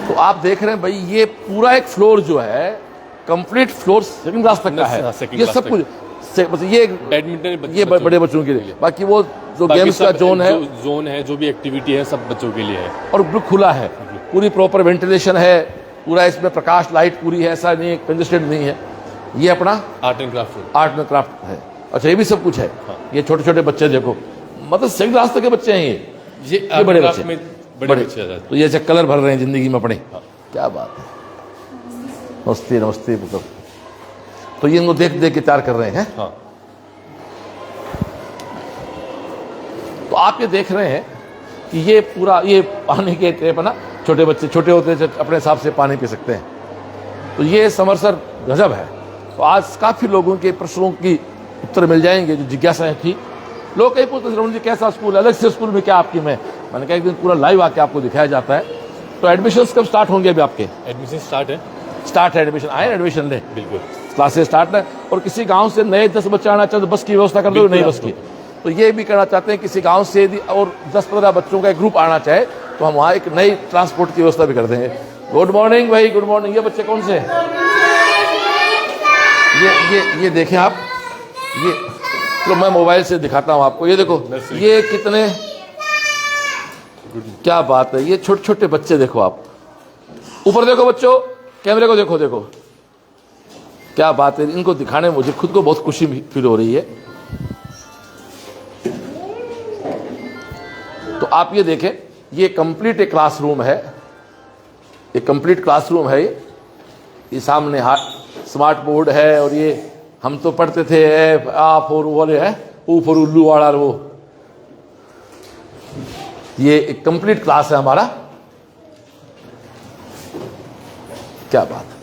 तो आप देख रहे हैं भाई, ये पूरा एक फ्लोर जो है, कंप्लीट फ्लोर सेकंड क्लास तक का है। ये सब कुछ, ये बैडमिंटन, ये बड़े बच्चों के लिए। बाकी वो जो गेम्स का जोन है, जो भी एक्टिविटी है, सब बच्चों के लिए है। और बिल्कुल खुला है, पूरी प्रॉपर वेंटिलेशन है, पूरा इसमें प्रकाश लाइट पूरी है, ऐसा नहीं है कंजेस्टेड नहीं है। ये अपना आर्ट एंड क्राफ्ट है। अच्छा, ये भी सब कुछ है। ये छोटे छोटे बच्चे देखो, मतलब सेकंड क्लास तक के बच्चे हैं ये बड़े बच्चे, बड़े बच्चे। तो ये कलर भर रहे हैं जिंदगी में अपने। क्या बात है, नमस्ते नमस्ते। तो ये इनको देख देख के तैयार कर रहे हैं। तो आप ये देख रहे हैं कि ये पूरा, ये पानी के टेप है ना, छोटे बच्चे छोटे होते हैं, अपने हिसाब से पानी पी सकते हैं। तो ये समरसर गजब है। तो आज काफी लोगों के प्रश्नों की उत्तर मिल जाएंगे जो जिज्ञासाएं थी। लोग कई पूछते रमन जी कैसा स्कूल, अलग से स्कूल में क्या आपकी में? मैंने कहा एक दिन पूरा लाइव आके आपको दिखाया जाता है। तो एडमिशन कब स्टार्ट होंगे? अभी आपके एडमिशन स्टार्ट है एडमिशन आए, एडमिशन ले, बिल्कुल क्लासेस स्टार्ट है। और किसी गांव से नए 10 बच्चे आना चाहते, बस की व्यवस्था कर दो, नई बस की। तो ये भी करना चाहते हैं, किसी गांव से यदि और 10-15 बच्चों का एक ग्रुप आना चाहे तो हम वहाँ एक नई ट्रांसपोर्ट की व्यवस्था भी कर देंगे। गुड मॉर्निंग भाई, गुड मॉर्निंग। ये बच्चे कौन से हैं? ये देखें आप, ये तो मैं मोबाइल से दिखाता हूँ आपको। ये देखो, ये कितने, क्या बात है, ये छोटे छोटे बच्चे देखो आप। ऊपर देखो बच्चों, कैमरे को देखो, देखो क्या बात है। इनको दिखाने में मुझे खुद को बहुत खुशी फील हो रही है। तो आप ये देखें, ये कंप्लीट एक क्लासरूम है, ये कंप्लीट क्लासरूम है। ये सामने स्मार्ट बोर्ड है, और ये हम तो पढ़ते थे आ फॉर वाले है, ऊ फॉर उल्लू वाला, वो ये एक कंप्लीट क्लास है हमारा। क्या बात है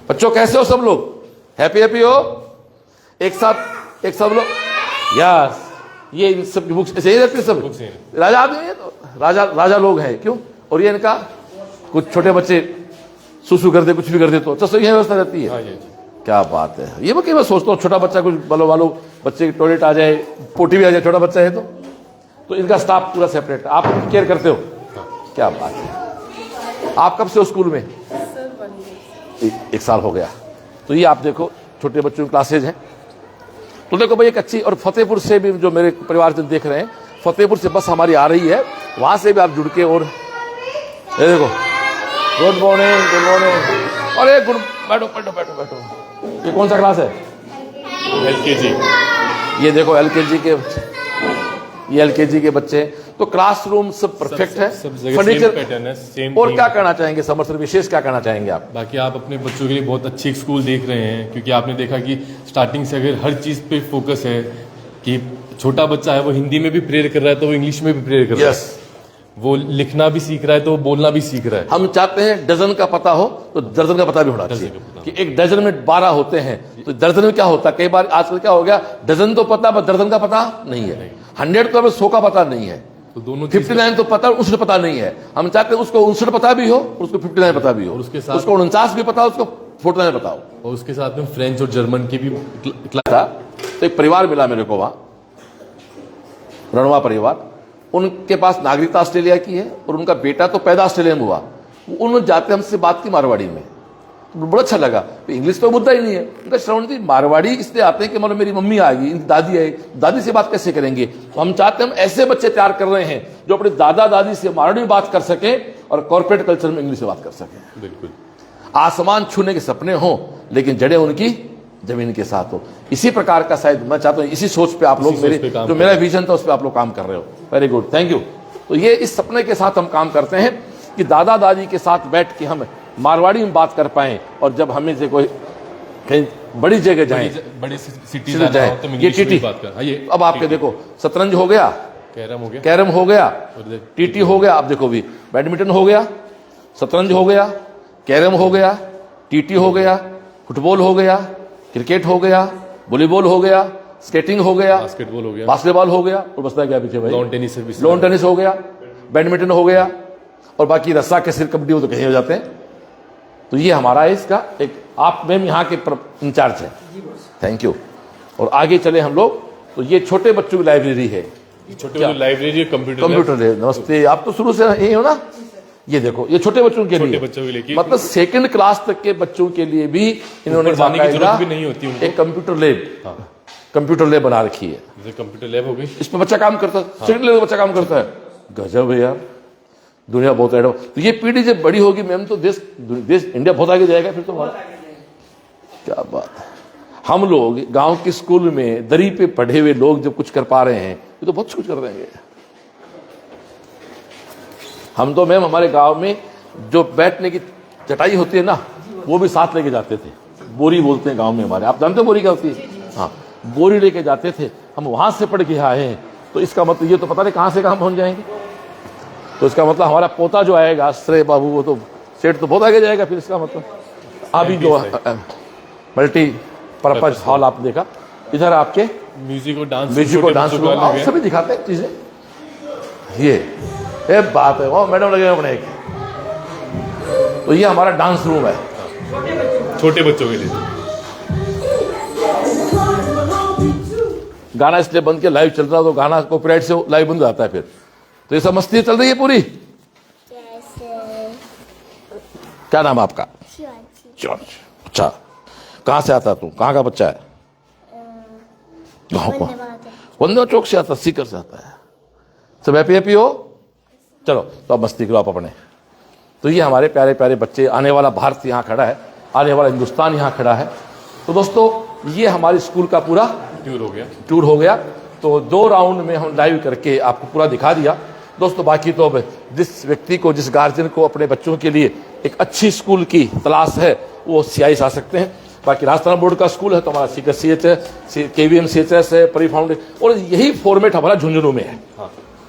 बच्चों, कैसे हो सब लोग? हैप्पी हो? एक साथ एक सब लोग, यस। ये इन सब की बुक्स ऐसे ही रहती है, सब राजा आदमी है, तो राजा लोग हैं। क्यों? और ये इनका कुछ छोटे बच्चे सुसु कर दे, कुछ भी कर दे, तो अच्छा सही व्यवस्था रहती है। क्या बात है। ये मैं कई बार सोचता हूँ, छोटा बच्चा कुछ वालो बच्चे की टॉयलेट आ जाए, पोटी भी आ जाए, छोटा बच्चा है तो इनका स्टाफ पूरा सेपरेट है। आप केयर करते हो? क्या बात है। आप कब से हो स्कूल में? 1 साल हो गया। तो ये आप देखो, छोटे बच्चों की क्लासेज हैं। तो देखो भाई, एक अच्छी, और फतेहपुर से भी जो मेरे परिवार से देख रहे हैं, फतेहपुर से बस हमारी आ रही है, वहां से भी आप जुड़ के। और ये देखो, गुड मॉर्निंग, गुड मॉर्निंग। अरे गुड, बैठो बैठो बैठो बैठो। ये कौन सा क्लास है? LKG। ये देखो LKG के, ये LKG के बच्चे। तो क्लासरूम सब परफेक्ट है, फर्नीचर। और क्या कहना चाहेंगे समर सर, विशेष क्या कहना चाहेंगे आप? बाकी आप अपने बच्चों के लिए बहुत अच्छी स्कूल देख रहे हैं, क्योंकि आपने देखा कि स्टार्टिंग से अगर हर चीज पे फोकस है कि छोटा बच्चा है वो हिंदी में भी प्रेयर कर रहा है, तो वो इंग्लिश में भी प्रेयर कर रहा है। वो लिखना भी सीख रहा है तो बोलना भी सीख रहा है। हम चाहते हैं डजन का पता हो तो दर्जन का पता भी होना चाहिए कि एक डजन में 12 होते हैं तो दर्जन में क्या होता है। कई बार आजकल क्या हो गया, डजन तो पता पर दर्जन का पता नहीं है, 100 तो 100 का पता नहीं है, तो दोनों 59 तो पता 59 पता नहीं है। हम चाहते हैं उसको 59 पता भी हो, उसको 59 पता भी हो, और उसके साथ उसको 49 भी पता हो, उसको 49 पता हो। और उसके साथ में फ्रेंच और जर्मन की भी था तो एक परिवार मिला मेरे को वहां, रणवा परिवार, उनके पास नागरिकता ऑस्ट्रेलिया की है और उनका बेटा तो पैदा ऑस्ट्रेलिया में हुआ। उन्होंने जाते हमसे बात की मारवाड़ी में, तो बड़ा अच्छा लगा। तो इंग्लिश तो मुद्दा ही नहीं है, उनका श्रवण थी मारवाड़ी इसलिए आते हैं कि मतलब मेरी मम्मी आ गई, दादी आई, दादी से बात कैसे करेंगे। तो हम चाहते हैं हम ऐसे बच्चे तैयार कर रहे हैं जो अपने दादा दादी से मारवाड़ी में बात कर सके और कॉर्पोरेट कल्चर में इंग्लिश में बात कर सके। बिल्कुल आसमान छूने के सपने हों लेकिन जड़ें उनकी जमीन के साथ हो। इसी प्रकार का शायद मैं चाहता हूं, इसी सोच पे आप लोग मेरे जो मेरा विजन था उस पर आप लोग काम कर रहे हो। Very good, thank you. तो ये इस सपने के साथ हम काम करते हैं कि दादा दादी के साथ बैठ के हम मारवाड़ी में बात कर पाएं और जब हमें से कोई कहीं बड़ी जगह जाएं, बड़ी सिटी जाए तो ये टीटी। अब आपके देखो शतरंज हो गया, कैरम हो गया, टीटी हो गया, अब देखो भी बैडमिंटन हो गया, शतरंज हो गया, कैरम हो गया, टीटी हो गया, फुटबॉल हो गया, क्रिकेट हो गया, वॉलीबॉल हो गया, स्केटिंग हो गया, बास्केटबॉल हो गया और बसता क्या पीछे भाई, लॉन टेनिस हो गया, बैडमिंटन हो गया और बाकी रस्सा के सिर कबड्डी हो तो कहीं हो जाते हैं। तो ये हमारा है इसका एक, आप मैम यहाँ के इंचार्ज हैं, थैंक यू। और आगे चले हम लोग, तो ये छोटे बच्चों की लाइब्रेरी है, छोटे लाइब्रेरी कंप्यूटर है। नमस्ते, आप तो शुरू से यही हो ना। ये देखो ये छोटे बच्चों के लिए मतलब सेकंड क्लास तक के बच्चों के लिए भी इन्होंने भी नहीं होती एक कंप्यूटर लैब बना रखी है। कंप्यूटर लैब हो गई, इस पर बच्चा काम करता है, सेकंड लेवल बच्चा काम करता है। गजब है यार, दुनिया बहुत एडवांस। तो ये पीढ़ी जब बड़ी होगी मैम तो देश इंडिया बहुत आगे जाएगा फिर तो। क्या बात है, हम लोग गांव के स्कूल में दरी पे पढ़े हुए लोग जब कुछ कर पा रहे हैं ये तो बहुत कुछ कर देंगे। हम तो मैम हमारे गांव में जो बैठने की चटाई होती है ना वो भी साथ लेके जाते थे, बोरी बोलते हैं गांव में हमारे, आप जानते हो बोरी क्या होती है? हाँ, बोरी लेके जाते थे, हम वहां से पढ़ के आए हैं। तो इसका मतलब ये तो पता नहीं कहां से कहां पहुंच जाएंगे। तो इसका मतलब हमारा पोता जो आएगा श्रेय बाबू, वो तो सेठ तो बहुत आगे जाएगा फिर। इसका मतलब अभी जो मल्टी पर्पज हॉल आप देखा, इधर आपके म्यूजिक और डांस रूम सभी दिखाते हैं चीजें। ये बात है, वो मैडम लगे अपने एक। तो ये हमारा डांस रूम है छोटे बच्चों के लिए। गाना इसलिए बंद किया, लाइव चल रहा तो गाना कॉपीराइट से लाइव बंद जाता है फिर। तो ये सब मस्ती चल रही है पूरी। क्या नाम है आपका? जॉर्ज। अच्छा, कहाँ से आता तू? कहाँ का बच्चा है? गाँव को वंदना चौक से आता, सीकर से आता है। सब हैप्पी हो? चलो तो अब मस्ती करो आप अपने। तो ये हमारे प्यारे प्यारे बच्चे, आने वाला भारत यहाँ खड़ा है, आने वाला हिंदुस्तान यहाँ खड़ा है। तो दोस्तों ये हमारे स्कूल का पूरा टूर हो गया। तो 2 राउंड में हम लाइव करके आपको पूरा दिखा दिया दोस्तों। बाकी तो अब जिस व्यक्ति को, जिस गार्जियन को अपने बच्चों के लिए एक अच्छी स्कूल की तलाश है वो CIS आ सकते हैं। बाकी राजस्थान बोर्ड का स्कूल है तो हमारा सीकर CH है, KVM CHS है, परी फाउंडेशन, और यही फॉर्मेट हमारा झुंझुनू में है।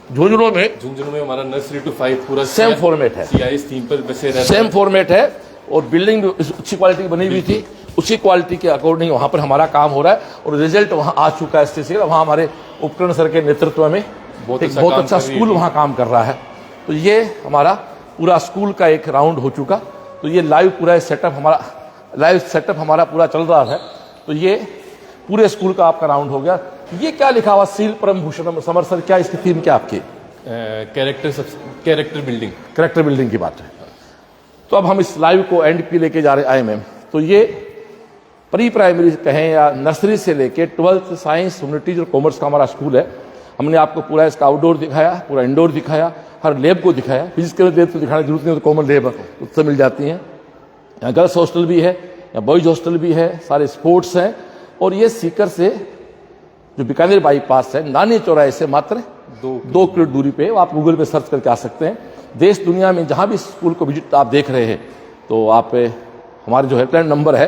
झुंझुनू में हमारा नर्सरी टू 5 पूरा सेम फॉर्मेट है, CIS थीम पर सेम फॉर्मेट है। और बिल्डिंग भी अच्छी क्वालिटी की बनी हुई थी, उसी क्वालिटी के अकॉर्डिंग वहाँ पर हमारा काम हो रहा है और रिजल्ट वहाँ आ चुका है। इससे वहाँ हमारे उपकरण सर के नेतृत्व में एक बहुत अच्छा स्कूल वहाँ काम कर रहा है। तो ये हमारा पूरा स्कूल का एक राउंड हो चुका। तो ये लाइव सेटअप हमारा पूरा चल रहा है। तो ये पूरे स्कूल का आपका राउंड हो गया। ये क्या लिखा हुआ? सील परम भूषण समर सर, क्या इसकी थीम क्या आपकी? कैरेक्टर बिल्डिंग की बात है। तो अब हम इस लाइव को एंड पे लेके जा रहे आए मैम। तो ये प्री प्राइमरी कहें या नर्सरी से लेके 12th साइंस, ह्यूमैनिटीज और कॉमर्स का हमारा स्कूल है। हमने आपको पूरा इसका आउटडोर दिखाया, पूरा इंडोर दिखाया, हर लैब को दिखाया। फिजिकल लैब तो दिखाने की जरूरत नहीं, तो कॉमन लैब उससे मिल जाती हैं। यहाँ गर्ल्स हॉस्टल भी है, यहाँ बॉयज हॉस्टल भी है, सारे स्पोर्ट्स हैं। और ये सीकर से जो बीकानेर बाईपास है, नानी चौराहे से मात्र 2 किलोमीटर दूरी पे, आप गूगल पे सर्च करके आ सकते हैं। देश दुनिया में जहाँ भी स्कूल को विजिट आप देख रहे हैं तो आप हमारे जो हेल्पलाइन नंबर है,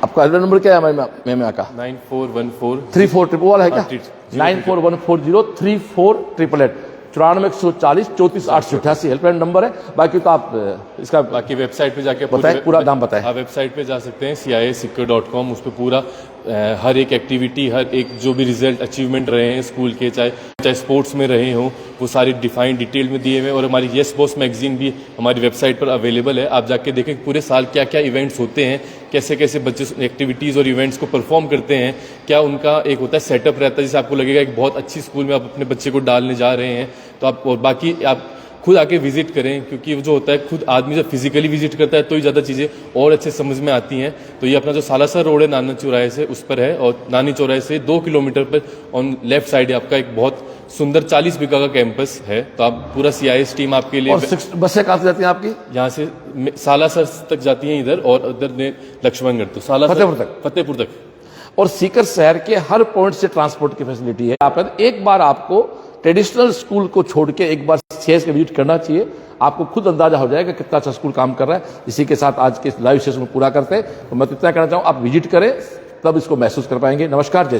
आपका हेल्पलाइन नंबर क्या है मैम? का 9414 34 वाला है क्या? 9414034888 94-140-34-888 हेल्पलाइन नंबर है। बाकी तो आप इसका बाकी वेबसाइट पे जाके बताएं, पूरा नाम बताएं। हाँ, वेबसाइट पे जा सकते हैं ciasecure.com। उस पर पूरा हर एक एक्टिविटी, हर एक जो भी रिजल्ट अचीवमेंट रहे हैं स्कूल के, चाहे स्पोर्ट्स में रहे हों, वो सारी डिफाइंड डिटेल में दिए हुए हैं। और हमारी यस बॉस मैगजीन भी हमारी वेबसाइट पर अवेलेबल है। आप जाके देखें पूरे साल क्या क्या इवेंट्स होते हैं, कैसे कैसे बच्चे एक्टिविटीज़ और इवेंट्स को परफॉर्म करते हैं, क्या उनका एक होता है सेटअप रहता है, जिससे आपको लगेगा एक बहुत अच्छी स्कूल में आप अपने बच्चे को डालने जा रहे हैं। तो आप, और बाकी आप खुद आके विजिट करें, क्योंकि वो जो होता है खुद आदमी जब फिजिकली विजिट करता है तो ही ज़्यादा चीज़ें और अच्छे समझ में आती हैं। तो ये अपना जो सालासर रोड है नाना चौराहे से, उस पर है, और नानी चौराहे से 2 किलोमीटर पर ऑन लेफ्ट साइड है आपका एक बहुत सुंदर 40 बीघा का कैंपस है। तो आप पूरा CIS टीम आपके लिए, और बसें कहाँ से जाती हैं आपकी? यहाँ से सालासर तक जाती हैं इधर, और उधर ने लक्ष्मणगढ़, तो सालासर फतेहपुर तक। और सीकर शहर के हर पॉइंट से ट्रांसपोर्ट की फैसिलिटी है। आप एक बार आपको ट्रेडिशनल स्कूल को छोड़ के एक बार CIS के विजिट करना चाहिए, आपको खुद अंदाजा हो जाएगा कितना अच्छा स्कूल काम कर रहा है। इसी के साथ आज के लाइव सेशन को पूरा करते हैं। तो मैं तो इतना कहना चाहूँ, आप विजिट करें तब इसको महसूस कर पाएंगे। नमस्कार, जय